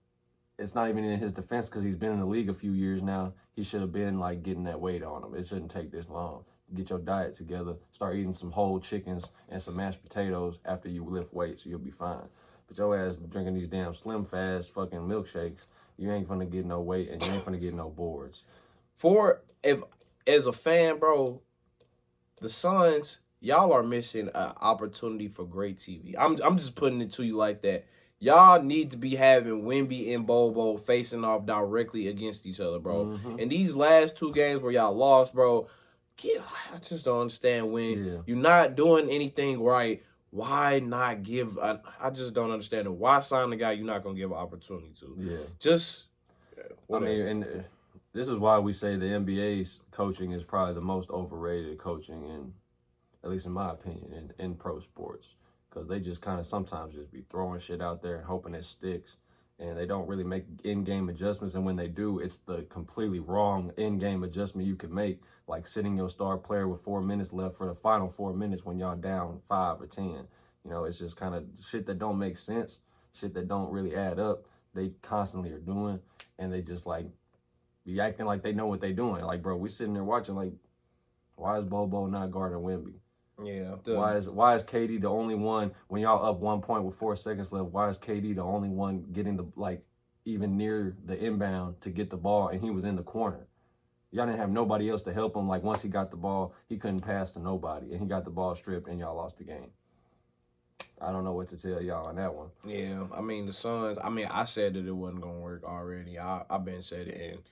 it's not even in his defense because he's been in the league a few years now. He should have been like getting that weight on him. It shouldn't take this long. Get your diet together. Start eating some whole chickens and some mashed potatoes after you lift weights. You'll be fine. But your ass drinking these damn Slim Fast fucking milkshakes, you ain't gonna get no weight and you ain't gonna get no boards. As a fan, bro, the Suns, y'all are missing an opportunity for great TV. I'm just putting it to you like that. Y'all need to be having Wemby and Bobo facing off directly against each other, bro. Mm-hmm. And these last 2 games where y'all lost, bro, I just don't understand when you're not doing anything right. Why not give? I just don't understand it. Why sign the guy you're not gonna give an opportunity to? Yeah, just. Whatever. I mean, and this is why we say the NBA's coaching is probably the most overrated coaching in, at least in my opinion, in pro sports. Because they just kind of sometimes just be throwing shit out there and hoping it sticks. And they don't really make in-game adjustments. And when they do, it's the completely wrong in-game adjustment you could make. Like sitting your star player with 4 minutes left for the final 4 minutes when y'all down 5 or 10. You know, it's just kind of shit that don't make sense. Shit that don't really add up. They constantly are doing. And they just like be acting like they know what they're doing. Like, bro, we sitting there watching like, why is Bobo not guarding Wemby? Yeah. Why is KD the only one when y'all up 1 point with 4 seconds left? Why is KD the only one getting the even near the inbound to get the ball and he was in the corner? Y'all didn't have nobody else to help him. Like once he got the ball, he couldn't pass to nobody and he got the ball stripped and y'all lost the game. I don't know what to tell y'all on that one. Yeah, I mean the Suns. I mean I said that it wasn't gonna work already. I've been said it and.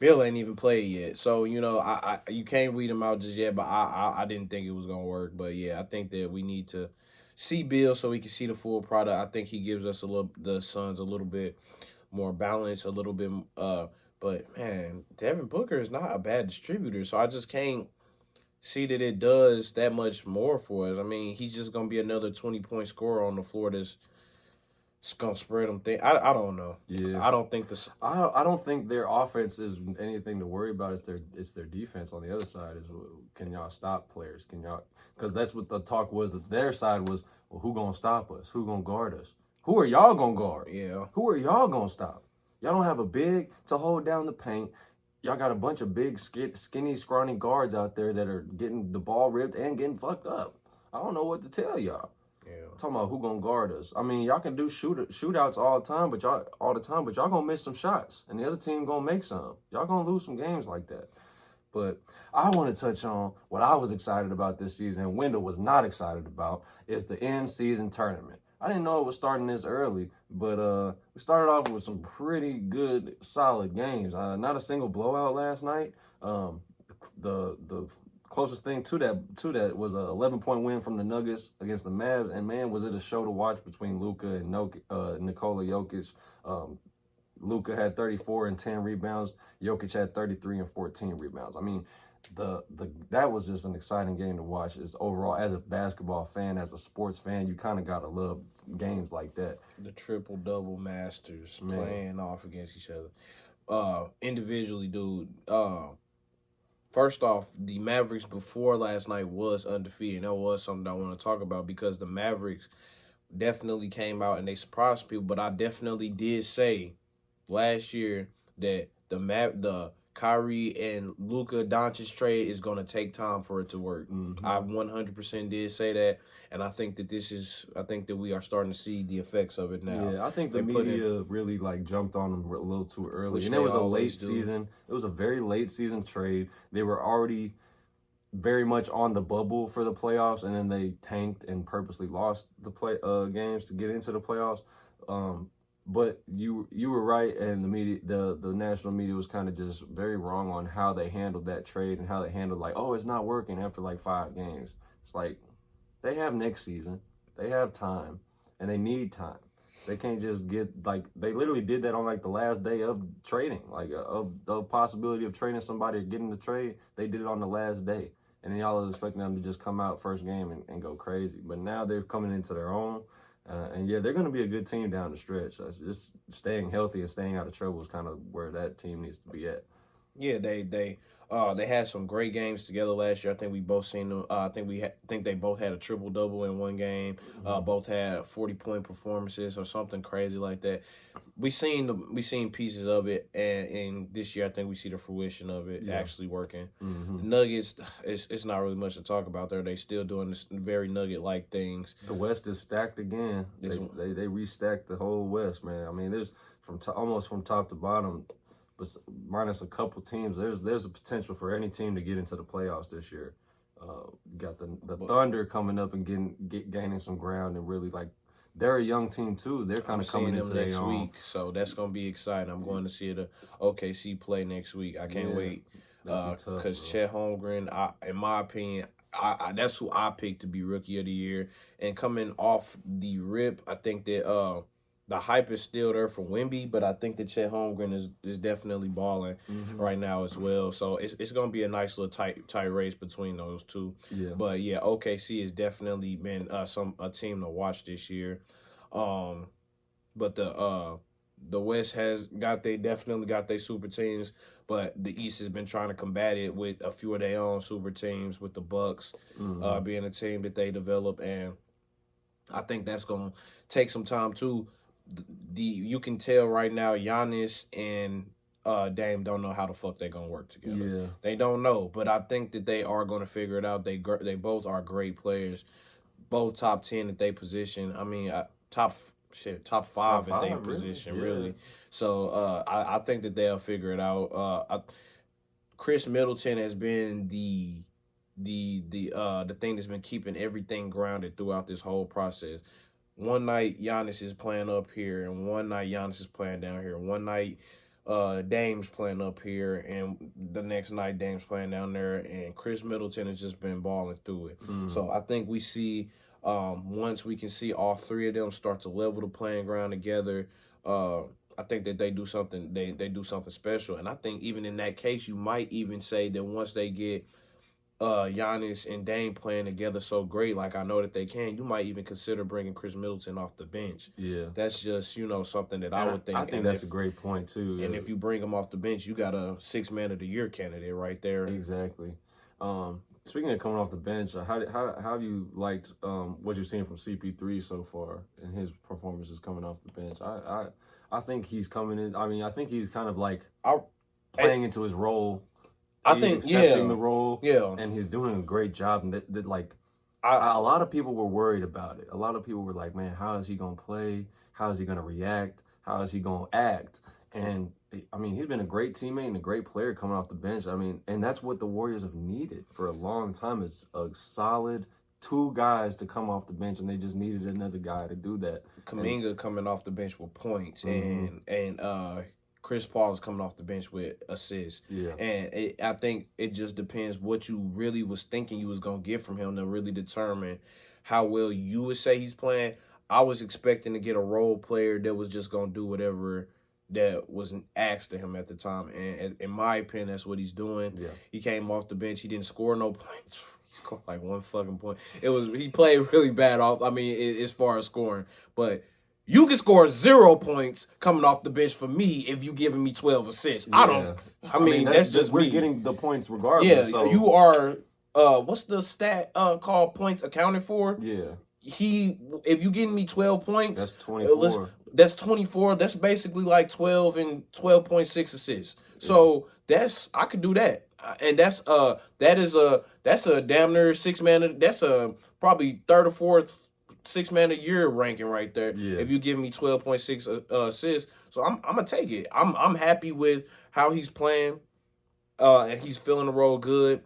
Bill ain't even played yet, so you know you can't weed him out just yet. But I didn't think it was gonna work. But yeah, I think that we need to see Bill so we can see the full product. I think he gives us the Suns a little bit more balance, a little bit. But man, Devin Booker is not a bad distributor, so I just can't see that it does that much more for us. I mean, he's just gonna be another 20-point scorer on the floor that's. It's gonna spread them thing. I don't know. Yeah, I don't think this. I don't think their offense is anything to worry about. It's their defense on the other side. Is can y'all stop players? Can y'all? Because that's what the talk was. That their side was, well, who gonna stop us? Who gonna guard us? Who are y'all gonna guard? Yeah. Who are y'all gonna stop? Y'all don't have a big to hold down the paint. Y'all got a bunch of big, skinny, scrawny guards out there that are getting the ball ripped and getting fucked up. I don't know what to tell y'all. Yeah. Talking about who gonna guard us. I mean, y'all can do shootouts all the time, but y'all gonna miss some shots, and the other team gonna make some. Y'all gonna lose some games like that. But I want to touch on what I was excited about this season, and Wendell was not excited about, is the in-season tournament. I didn't know it was starting this early, but we started off with some pretty good, solid games. Not a single blowout last night. The closest thing to that was a 11-point win from the Nuggets against the Mavs, and man, was it a show to watch between Luka and Nikola Jokic. Luka had 34 and 10 rebounds. Jokic had 33 and 14 rebounds. I mean, that was just an exciting game to watch. It's overall, as a basketball fan, as a sports fan, you kind of gotta love games like that. The triple-double masters playing off against each other. Individually, dude. First off, the Mavericks before last night was undefeated. That was something I want to talk about because the Mavericks definitely came out and they surprised people. But I definitely did say last year that the Kyrie and Luka Doncic trade is going to take time for it to work. I 100% did say that, and I think that we are starting to see the effects of it now. Yeah, I think the media really like jumped on them a little too early, and it was a late season. It was a very late season trade. They were already very much on the bubble for the playoffs, and then they tanked and purposely lost the games to get into the playoffs. But you were right, and the media, the national media was kind of just very wrong on how they handled that trade and how they handled like, oh, it's not working after like 5 games. It's like they have next season, they have time, and they need time. They can't just get like they literally did that on like the last day of trading, like of the possibility of trading somebody or getting the trade. They did it on the last day, and then y'all are expecting them to just come out first game and go crazy. But now they're coming into their own. And yeah, they're going to be a good team down the stretch. Just staying healthy and staying out of trouble is kind of where that team needs to be at. Yeah, they had some great games together last year. I think we both seen them. I think they both had a triple double in one game. Both had 40-point performances or something crazy like that. We seen pieces of it, and this year I think we see the fruition of it actually working. The Nuggets, it's not really much to talk about there. They still doing this very Nugget-like things. The West is stacked again. They restacked the whole West, man. I mean, there's almost from top to bottom. But minus a couple teams, there's a potential for any team to get into the playoffs this year. You got the Thunder coming up and gaining some ground, and really like they're a young team too. They're kind of coming into their next own. week, so that's gonna be exciting. I'm going to see the OKC play next week. I can't wait because Chet Holmgren, in my opinion, that's who I picked to be Rookie of the Year. And coming off the rip, I think that the hype is still there for Wemby, but I think that Chet Holmgren is definitely balling right now as well. So it's going to be a nice little tight race between those two. Yeah. But yeah, OKC has definitely been a team to watch this year. But the West definitely got their super teams, but the East has been trying to combat it with a few of their own super teams, with the Bucks being a team that they develop, and I think that's going to take some time too. You can tell right now Giannis and Dame don't know how the fuck they're gonna work together. Yeah. They don't know, but I think that they are gonna figure it out. They both are great players, both top 10 at their position. I mean, top 5 at their position, really. So I think that they'll figure it out. Chris Middleton has been the thing that's been keeping everything grounded throughout this whole process. One night Giannis is playing up here, and one night Giannis is playing down here. One night Dame's playing up here, and the next night Dame's playing down there, and Chris Middleton has just been balling through it. So I think we see once we can see all three of them start to level the playing ground together, I think that they do something. They do something special, and I think even in that case, you might even say that once they get Giannis and Dame playing together so great, like I know that they can, you might even consider bringing Chris Middleton off the bench. Yeah. That's just, something that I would think. I think that's a great point, too. And if you bring him off the bench, you got a 6-man of the year candidate right there. Exactly. Speaking of coming off the bench, how have you liked what you've seen from CP3 so far in his performances coming off the bench? I think he's coming in. I mean, I think he's kind of like playing into his role. He's accepting the role, and he's doing a great job. And that a lot of people were worried about it. A lot of people were like, "Man, how is he gonna play? How is he gonna react? How is he gonna act?" And I mean, he's been a great teammate and a great player coming off the bench. I mean, and that's what the Warriors have needed for a long time. Is a solid 2 guys to come off the bench, and they just needed another guy to do that. Kuminga coming off the bench with points, and Chris Paul is coming off the bench with assists. Yeah. And I think it just depends what you really was thinking you was going to get from him to really determine how well you would say he's playing. I was expecting to get a role player that was just going to do whatever that wasn't asked of him at the time. And in my opinion, that's what he's doing. Yeah. He came off the bench. He didn't score no points. He scored like 1 fucking point. He played really bad off. I mean, as far as scoring. But you can score 0 points coming off the bench for me if you giving me 12 assists. Yeah. I mean that's just we're me. Getting the points regardless. Yeah, so. You are. What's the stat called points accounted for? Yeah. If you getting me 12 points, that's 24. That's 24. That's basically like 12 and 12.6 assists. So I could do that. And that's a damn near 6-man. That's a probably third or fourth 6-man a year ranking right there. Yeah. If you give me 12.6 assists, so I'm gonna take it. I'm happy with how he's playing. And he's feeling the role good.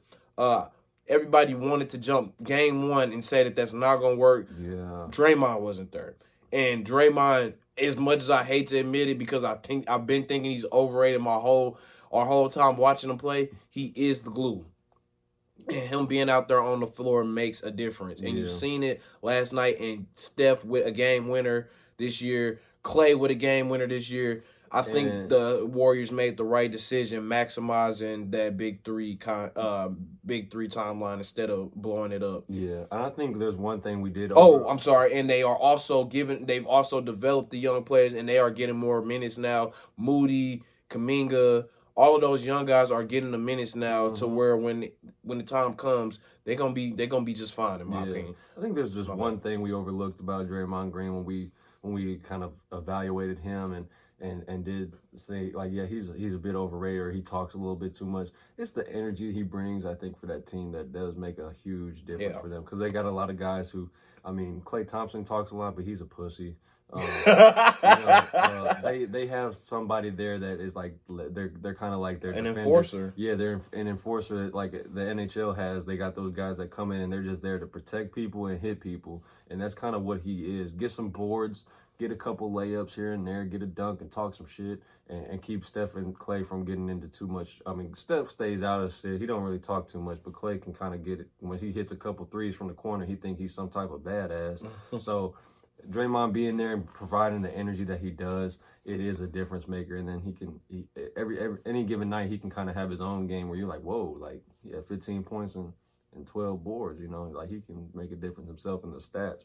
Everybody wanted to jump game one and say that that's not gonna work. Yeah. Draymond wasn't there, and Draymond, as much as I hate to admit it, because I've been thinking he's overrated our whole time watching him play, he is the glue. And him being out there on the floor makes a difference. And you've seen it last night, and Steph with a game winner this year, Klay with a game winner this year. I think the Warriors made the right decision maximizing that big three timeline instead of blowing it up. Yeah, and I think there's one thing we did. I'm sorry, and they've also developed the young players, and they are getting more minutes now. Moody, Kuminga, all of those young guys are getting the minutes now to where when the time comes, they're gonna be just fine in my opinion. I think there's just one thing we overlooked about Draymond Green when we kind of evaluated him and did say, like, yeah, he's a bit overrated, or he talks a little bit too much. It's the energy he brings, I think, for that team that does make a huge difference for them, because they got a lot of guys who, I mean, Klay Thompson talks a lot, but he's a pussy. They have somebody there that is like they're kind of like their an defender. Enforcer. Yeah, they're an enforcer like the NHL has. They got those guys that come in and they're just there to protect people and hit people, and that's kind of what he is. Get some boards, get a couple layups here and there, get a dunk and talk some shit, and keep Steph and Klay from getting into too much. I mean, Steph stays out of shit. He don't really talk too much, but Klay can kind of get it. When he hits a couple threes from the corner, he think he's some type of badass. So Draymond being there and providing the energy that he does, it is a difference maker. And then every any given night, he can kind of have his own game where you're like, whoa, like, yeah, 15 points and 12 boards, you know, like he can make a difference himself in the stats.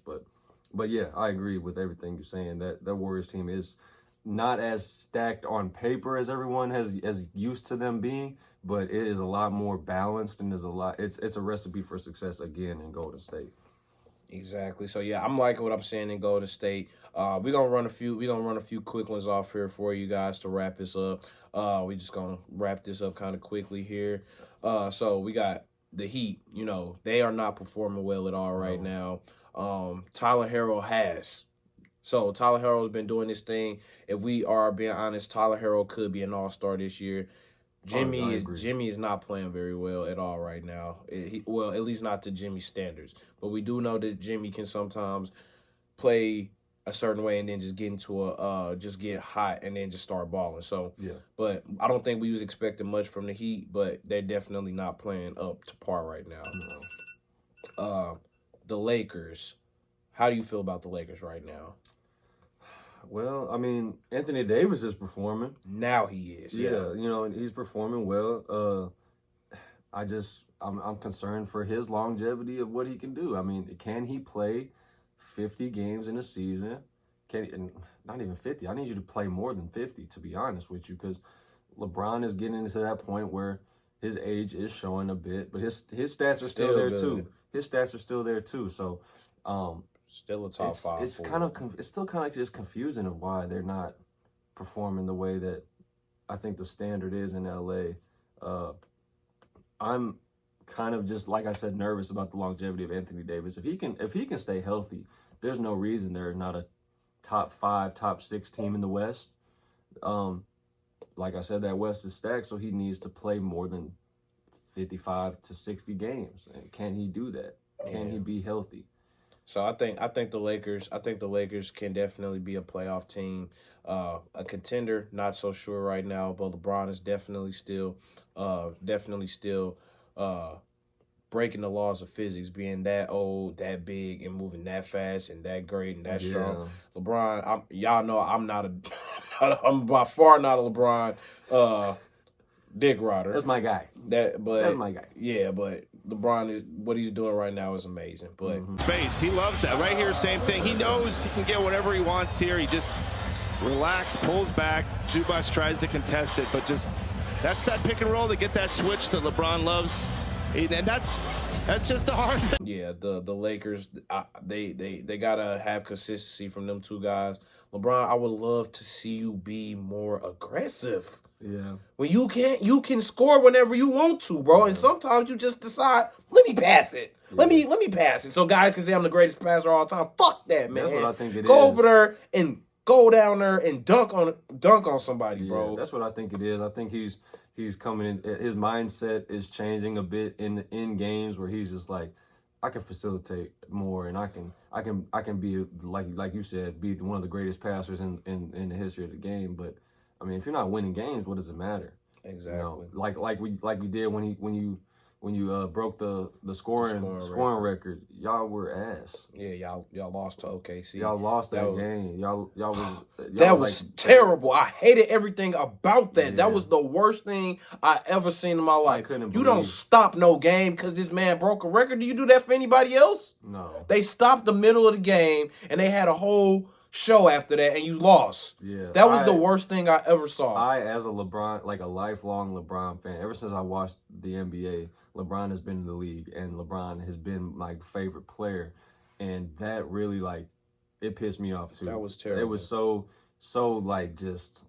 But yeah, I agree with everything you're saying. That Warriors team is not as stacked on paper as everyone as used to them being, but it is a lot more balanced, and it's a recipe for success again in Golden State. Exactly. So yeah, I'm liking what I'm saying in Golden State. We're gonna run a few quick ones off here for you guys to wrap this up. We just gonna wrap this up kind of quickly here. So we got the Heat. You know, they are not performing well at all right now. Tyler Herro has. So Tyler Herro's been doing this thing. If we are being honest, Tyler Herro could be an all-star this year. Jimmy is not playing very well at all right now. Well, at least not to Jimmy's standards. But we do know that Jimmy can sometimes play a certain way and then just get into just get hot and then just start balling. So yeah. But I don't think we was expecting much from the Heat, but they're definitely not playing up to par right now. No. The Lakers. How do you feel about the Lakers right now? Well, I mean, Anthony Davis is performing. Now he is. Yeah, you know, he's performing well. I'm concerned for his longevity of what he can do. I mean, can he play 50 games in a season? Not even 50. I need you to play more than 50, to be honest with you, because LeBron is getting into that point where his age is showing a bit, but his stats are still there too. His stats are still there too. So, still a top five. It's still kind of just confusing of why they're not performing the way that I think the standard is in LA. I'm kind of just, like I said, nervous about the longevity of Anthony Davis. If he can stay healthy, there's no reason they're not a top 5, top 6 team in the West. Like I said, that West is stacked, so he needs to play more than 55 to 60 games. And can he do that? Can he be healthy? So I think the Lakers can definitely be a playoff team, a contender. Not so sure right now, but LeBron is definitely still breaking the laws of physics, being that old, that big, and moving that fast and that great and that strong. LeBron, y'all know I'm by far not a LeBron dick rider. That's my guy. That's my guy. Yeah, but LeBron is what he's doing right now is amazing. But space, he loves that. Right here, same thing. He knows he can get whatever he wants here. He just relaxes, pulls back. Zubac tries to contest it, but just that's that pick and roll to get that switch that LeBron loves. And that's That's just a hard thing. Yeah, the Lakers, they gotta have consistency from them two guys. LeBron, I would love to see you be more aggressive. Yeah. When you can score whenever you want to, bro. And sometimes you just decide, let me pass it. Yeah. Let me pass it. So guys can say I'm the greatest passer of all time. Fuck that, man. That's what I think it is. Go over there and go down there and dunk on somebody, bro. That's what I think it is. I think he's coming in. His mindset is changing a bit in games where he's just like, I can facilitate more, and I can be like you said, be one of the greatest passers in the history of the game. But I mean, if you're not winning games, what does it matter? Exactly. You know, like we did when you broke the scoring record. Y'all were ass. Yeah, y'all lost to OKC. Y'all lost that game. That was terrible. I hated everything about that. Yeah. That was the worst thing I ever seen in my life. You don't stop no game because this man broke a record. Do you do that for anybody else? No. They stopped the middle of the game and they had a whole show after that, and you lost. Yeah, that was the worst thing I ever saw. I, as a LeBron, like a lifelong LeBron fan, ever since I watched the NBA, LeBron has been in the league, and LeBron has been my favorite player, and that really it pissed me off too. That was terrible. It was so just.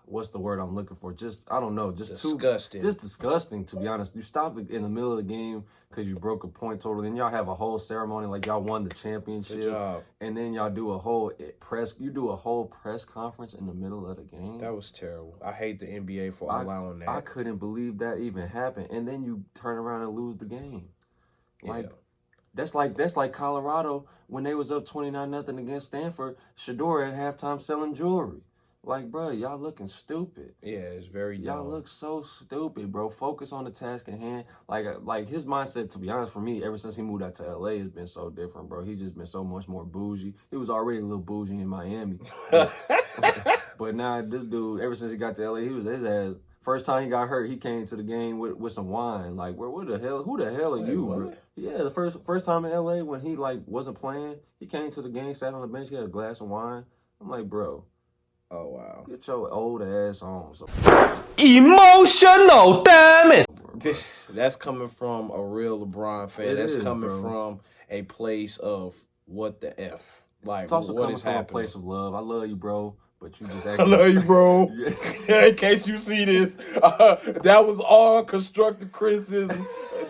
What's the word I'm looking for? Just, I don't know. Just disgusting. Just disgusting, to be honest. You stopped in the middle of the game because you broke a point total. Then y'all have a whole ceremony like y'all won the championship. Good job. And then y'all do a whole press conference in the middle of the game. That was terrible. I hate the NBA for allowing that. I couldn't believe that even happened. And then you turn around and lose the game. That's like Colorado when they was up 29-0 against Stanford. Shedeur at halftime selling jewelry. Like, bro, y'all looking stupid. Yeah, it's very dumb. Y'all look so stupid, bro. Focus on the task at hand. Like his mindset, to be honest, for me, ever since he moved out to LA, has been so different, bro. He's just been so much more bougie. He was already a little bougie in Miami. But now this dude, ever since he got to LA, he was his ass. First time he got hurt, he came to the game with some wine. Like, who the hell are you, bro? Yeah, the first time in LA when he wasn't playing, he came to the game, sat on the bench, he had a glass of wine. I'm like, bro. Oh, wow. Get your old ass on. Emotional, damn it. That's coming from a real LeBron fan. That's coming from a place of what the F. Like, it's also what coming is from happening? a place of love. I love you, bro, but you just I love you, bro. In case you see this, that was all constructive criticism.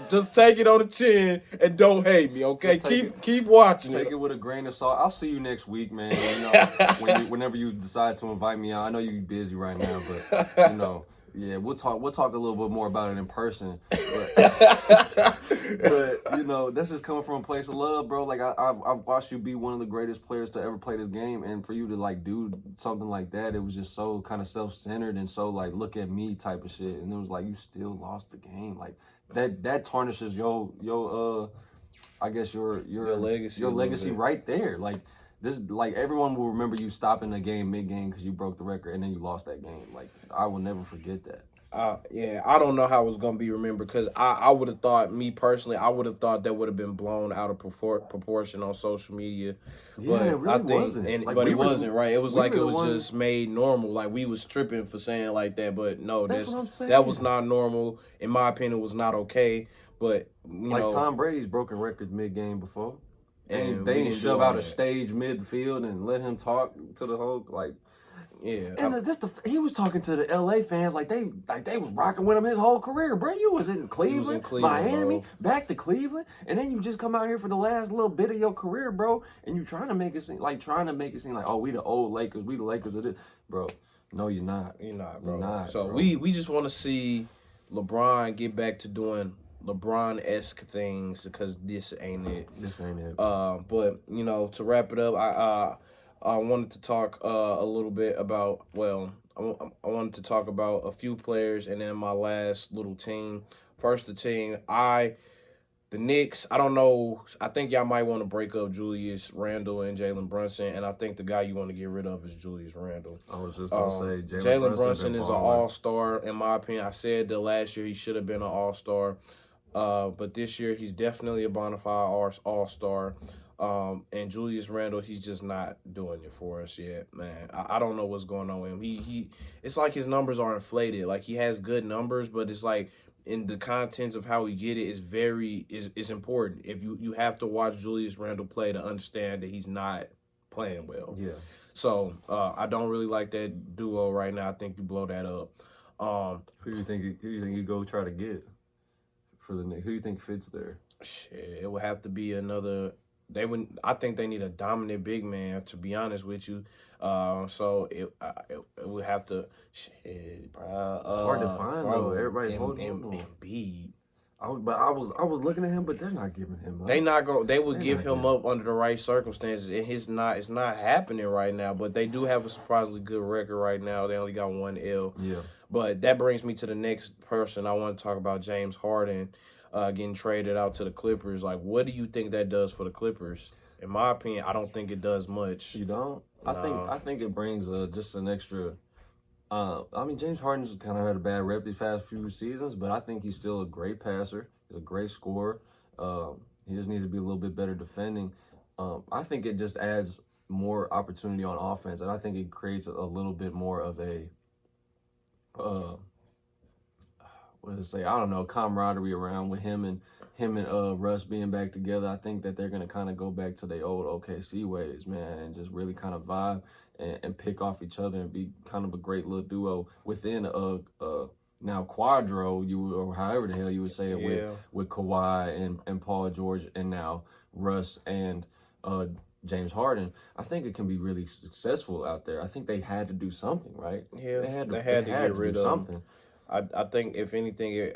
Just take it on the chin and don't hate me, okay? Keep watching Take it with a grain of salt. I'll see you next week, man. You know, whenever you decide to invite me out. I know you're busy right now, but yeah, we'll talk a little bit more about it in person. But that's just coming from a place of love, bro. Like I've watched you be one of the greatest players to ever play this game, and for you to do something like that, it was just so kind of self-centered and so look at me type of shit. And it was you still lost the game. That tarnishes your I guess your legacy right there. Everyone will remember you stopping the game mid-game because you broke the record and then you lost that game. I will never forget that. Yeah, I don't know how it was going to be remembered because I would have thought, me personally, I would have thought that would have been blown out of proportion on social media. Yeah, but it really wasn't. But it wasn't, right? It was it was just made normal. We was tripping for saying like that, but no, that's what I'm saying. That was not normal. In my opinion, it was not okay. But, Tom Brady's broken records mid-game before. And they didn't do shove all out a that. stage midfield and let him talk to the whole Yeah, and he was talking to the LA fans they was rocking with him his whole career, bro. You was in Cleveland, Miami, bro. back to Cleveland, and then you just come out here for the last little bit of your career, bro. And you trying to make it seem like oh, we the old Lakers, we the Lakers of this, bro. No, you're not. You're not, bro. You're not, so bro. we just want to see LeBron get back to doing LeBron-esque things because this ain't it. This ain't it. But to wrap it up, I wanted to talk a little bit about, I wanted to talk about a few players and then my last little team. First, the team, the Knicks, I don't know, I think y'all might want to break up Julius Randle and Jalen Brunson, and I think the guy you want to get rid of is Julius Randle. I was just going to say, Jalen Brunson is an all-star, in my opinion. I said that last year he should have been an all-star, but this year he's definitely a bona fide all-star. And Julius Randle, he's just not doing it for us yet, man. I don't know what's going on with him. It's like his numbers are inflated. He has good numbers, but it's and the contents of how we get it is important. If you have to watch Julius Randle play to understand that he's not playing well. Yeah. So I don't really like that duo right now. I think you blow that up. Who do you think you go try to get for the Knicks? Who do you think fits there? Shit, it would have to be another. I think they need a dominant big man. To be honest with you, so it would have to. Shit, bro. It's hard to find though. Everybody's holding on. Embiid. I was looking at him, but they're not giving him up. They would give him up under the right circumstances, and it's not happening right now. But they do have a surprisingly good record right now. They only got 1 L. Yeah. But that brings me to the next person. I want to talk about James Harden getting traded out to the Clippers. Like, what do you think that does for the Clippers? In my opinion, I don't think it does much. You don't? No. I think it brings just an extra. I mean, James Harden's kind of had a bad rep these past few seasons, but I think he's still a great passer. He's a great scorer. He just needs to be a little bit better defending. I think it just adds more opportunity on offense, and I think it creates a little bit more of a, what did I say? I don't know, camaraderie around with him and Russ being back together. I think that they're gonna kind of go back to their old OKC ways, man, and just really kind of vibe and pick off each other and be kind of a great little duo within now quadro, or however the hell you would say it, with Kawhi and Paul George, and now Russ and James Harden. I think it can be really successful out there. I think they had to do something, right? Yeah, they had to get rid of something. I think if anything,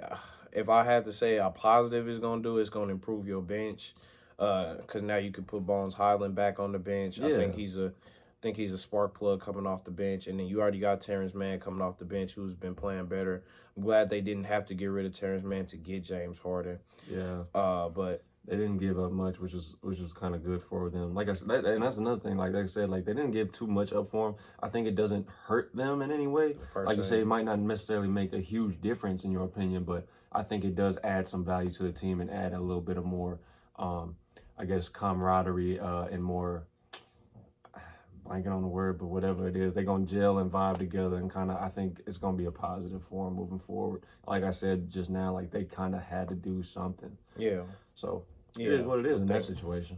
if I had to say a positive is going to do, it's going to improve your bench, because now you can put Bones Highland back on the bench. Yeah. I think he's a spark plug coming off the bench, and then you already got Terrence Mann coming off the bench, who's been playing better. I'm glad they didn't have to get rid of Terrence Mann to get James Harden. Yeah. But they didn't give up much, which was kind of good for them. Like I said, and that's another thing. Like I said, like they didn't give too much up for him. I think it doesn't hurt them in any way. Like you say, it might not necessarily make a huge difference in your opinion, but I think it does add some value to the team and add a little bit of more, I guess, camaraderie and more. Blanking on the word, but whatever it is, they're going to gel and vibe together, and kind of, I think it's going to be a positive for them moving forward. Like I said just now, like they kind of had to do something. Yeah. So it is what it is in that situation.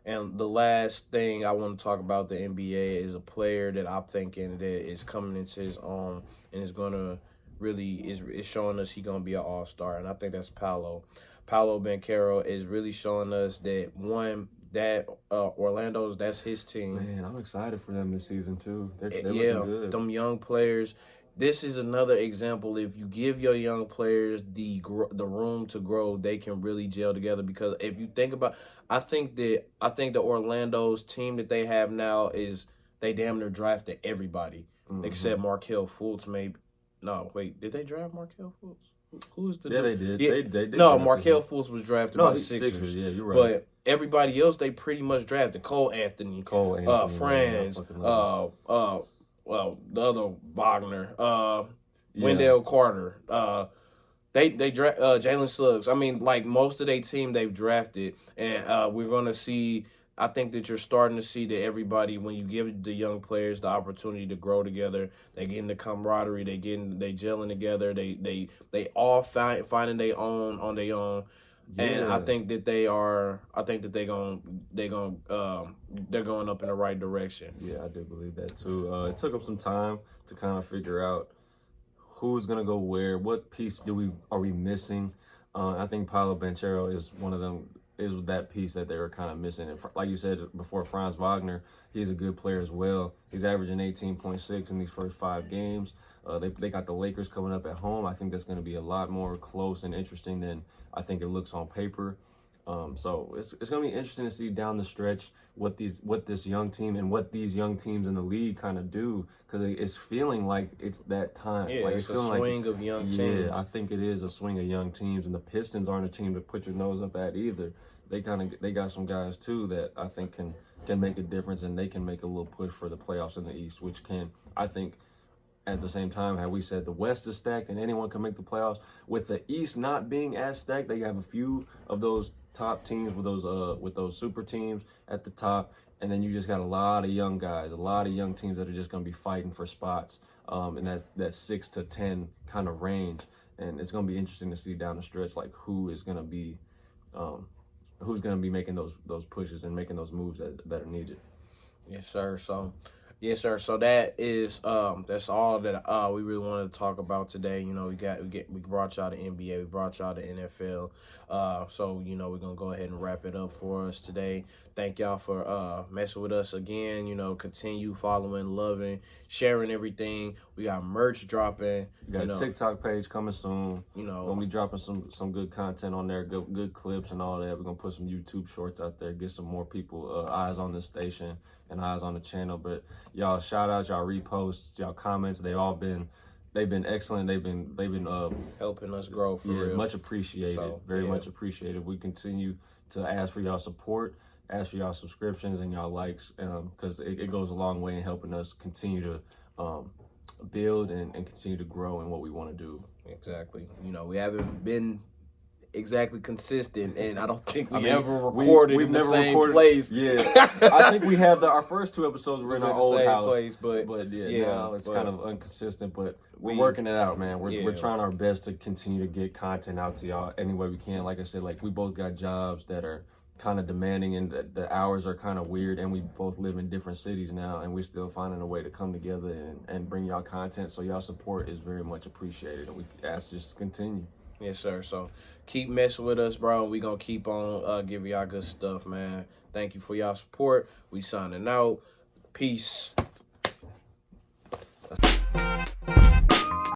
And the last thing I want to talk about the NBA is a player that I'm thinking that is coming into his own and is going to really is showing us he's going to be an all-star, and I think that's Paolo Banchero is really showing us that Orlando's, that's his team. Man, I'm excited for them this season too. They're looking good. Them young players. This is another example. If you give your young players the room to grow, they can really gel together. Because if you think about, I think the Orlando's team that they have now is they damn near drafted everybody except Markelle Fultz. Maybe no, wait, did they draft Markelle Fultz? Who is the yeah, they did. Yeah. They did. No, Markelle Fultz was drafted by the Sixers. Yeah, you're right. But everybody else, they pretty much drafted Cole Anthony, Franz, well, the other Wagner, Wendell Carter. They draft Jalen Suggs. I mean, like most of their team they've drafted, and we're gonna see. I think that you're starting to see that everybody, when you give the young players the opportunity to grow together, they get in the camaraderie, they gelling together, they all finding their own on their own. Yeah. And I think that they're going up in the right direction. Yeah, I do believe that too. It took them some time to kind of figure out who's gonna go where, what piece are we missing. I think Paolo Banchero is one of them. Is that piece that they were kind of missing. And like you said before, Franz Wagner, he's a good player as well. He's averaging 18.6 in these first 5 games. They got the Lakers coming up at home. I think that's going to be a lot more close and interesting than I think it looks on paper. So it's going to be interesting to see down the stretch what this young team and what these young teams in the league kind of do, because it's feeling like it's that time. Yeah, like it's a swing of young teams. Yeah, I think it is a swing of young teams, and the Pistons aren't a team to put your nose up at either. They got some guys too that I think can make a difference, and they can make a little push for the playoffs in the East, which can, I think, at the same time, how we said the West is stacked and anyone can make the playoffs. With the East not being as stacked, they have a few of those top teams with those super teams at the top, and then you just got a lot of young guys, a lot of young teams that are just going to be fighting for spots, and that's 6 to 10 kind of range. and it's gonna be interesting to see down the stretch like who's gonna be making those pushes and making those moves that are needed. Yes, sir. So that is that's all that we really wanted to talk about today. You know, we brought y'all the NBA, we brought y'all the NFL. So you know, we're gonna go ahead and wrap it up for us today. Thank y'all for messing with us again. You know, continue following, loving, sharing everything. We got merch dropping. We got a TikTok page coming soon. You know, we're gonna be dropping some good content on there, good clips and all that. We're gonna put some YouTube shorts out there, get some more people eyes on this station and eyes on the channel. But y'all shout outs, y'all reposts, y'all comments, they've been excellent. They've been helping us grow for real. Much appreciated. So, very much appreciated. We continue to ask for y'all support, ask for y'all subscriptions and y'all likes, because it goes a long way in helping us continue to build and continue to grow in what we want to do. Exactly. You know, we haven't been exactly consistent, and I don't think we ever recorded in the same place. Yeah, I think we have our first 2 episodes were in our old house, place, but now it's kind of inconsistent. But we're working it out, man. We're trying our best to continue to get content out to y'all any way we can. Like I said, like we both got jobs that are kind of demanding, and the hours are kind of weird, and we both live in different cities now, and we're still finding a way to come together and bring y'all content. So y'all support is very much appreciated, and we ask just to continue. Yes, sir. So keep messing with us, bro. We gonna keep on giving y'all good stuff, man. Thank you for y'all support. We signing out. Peace.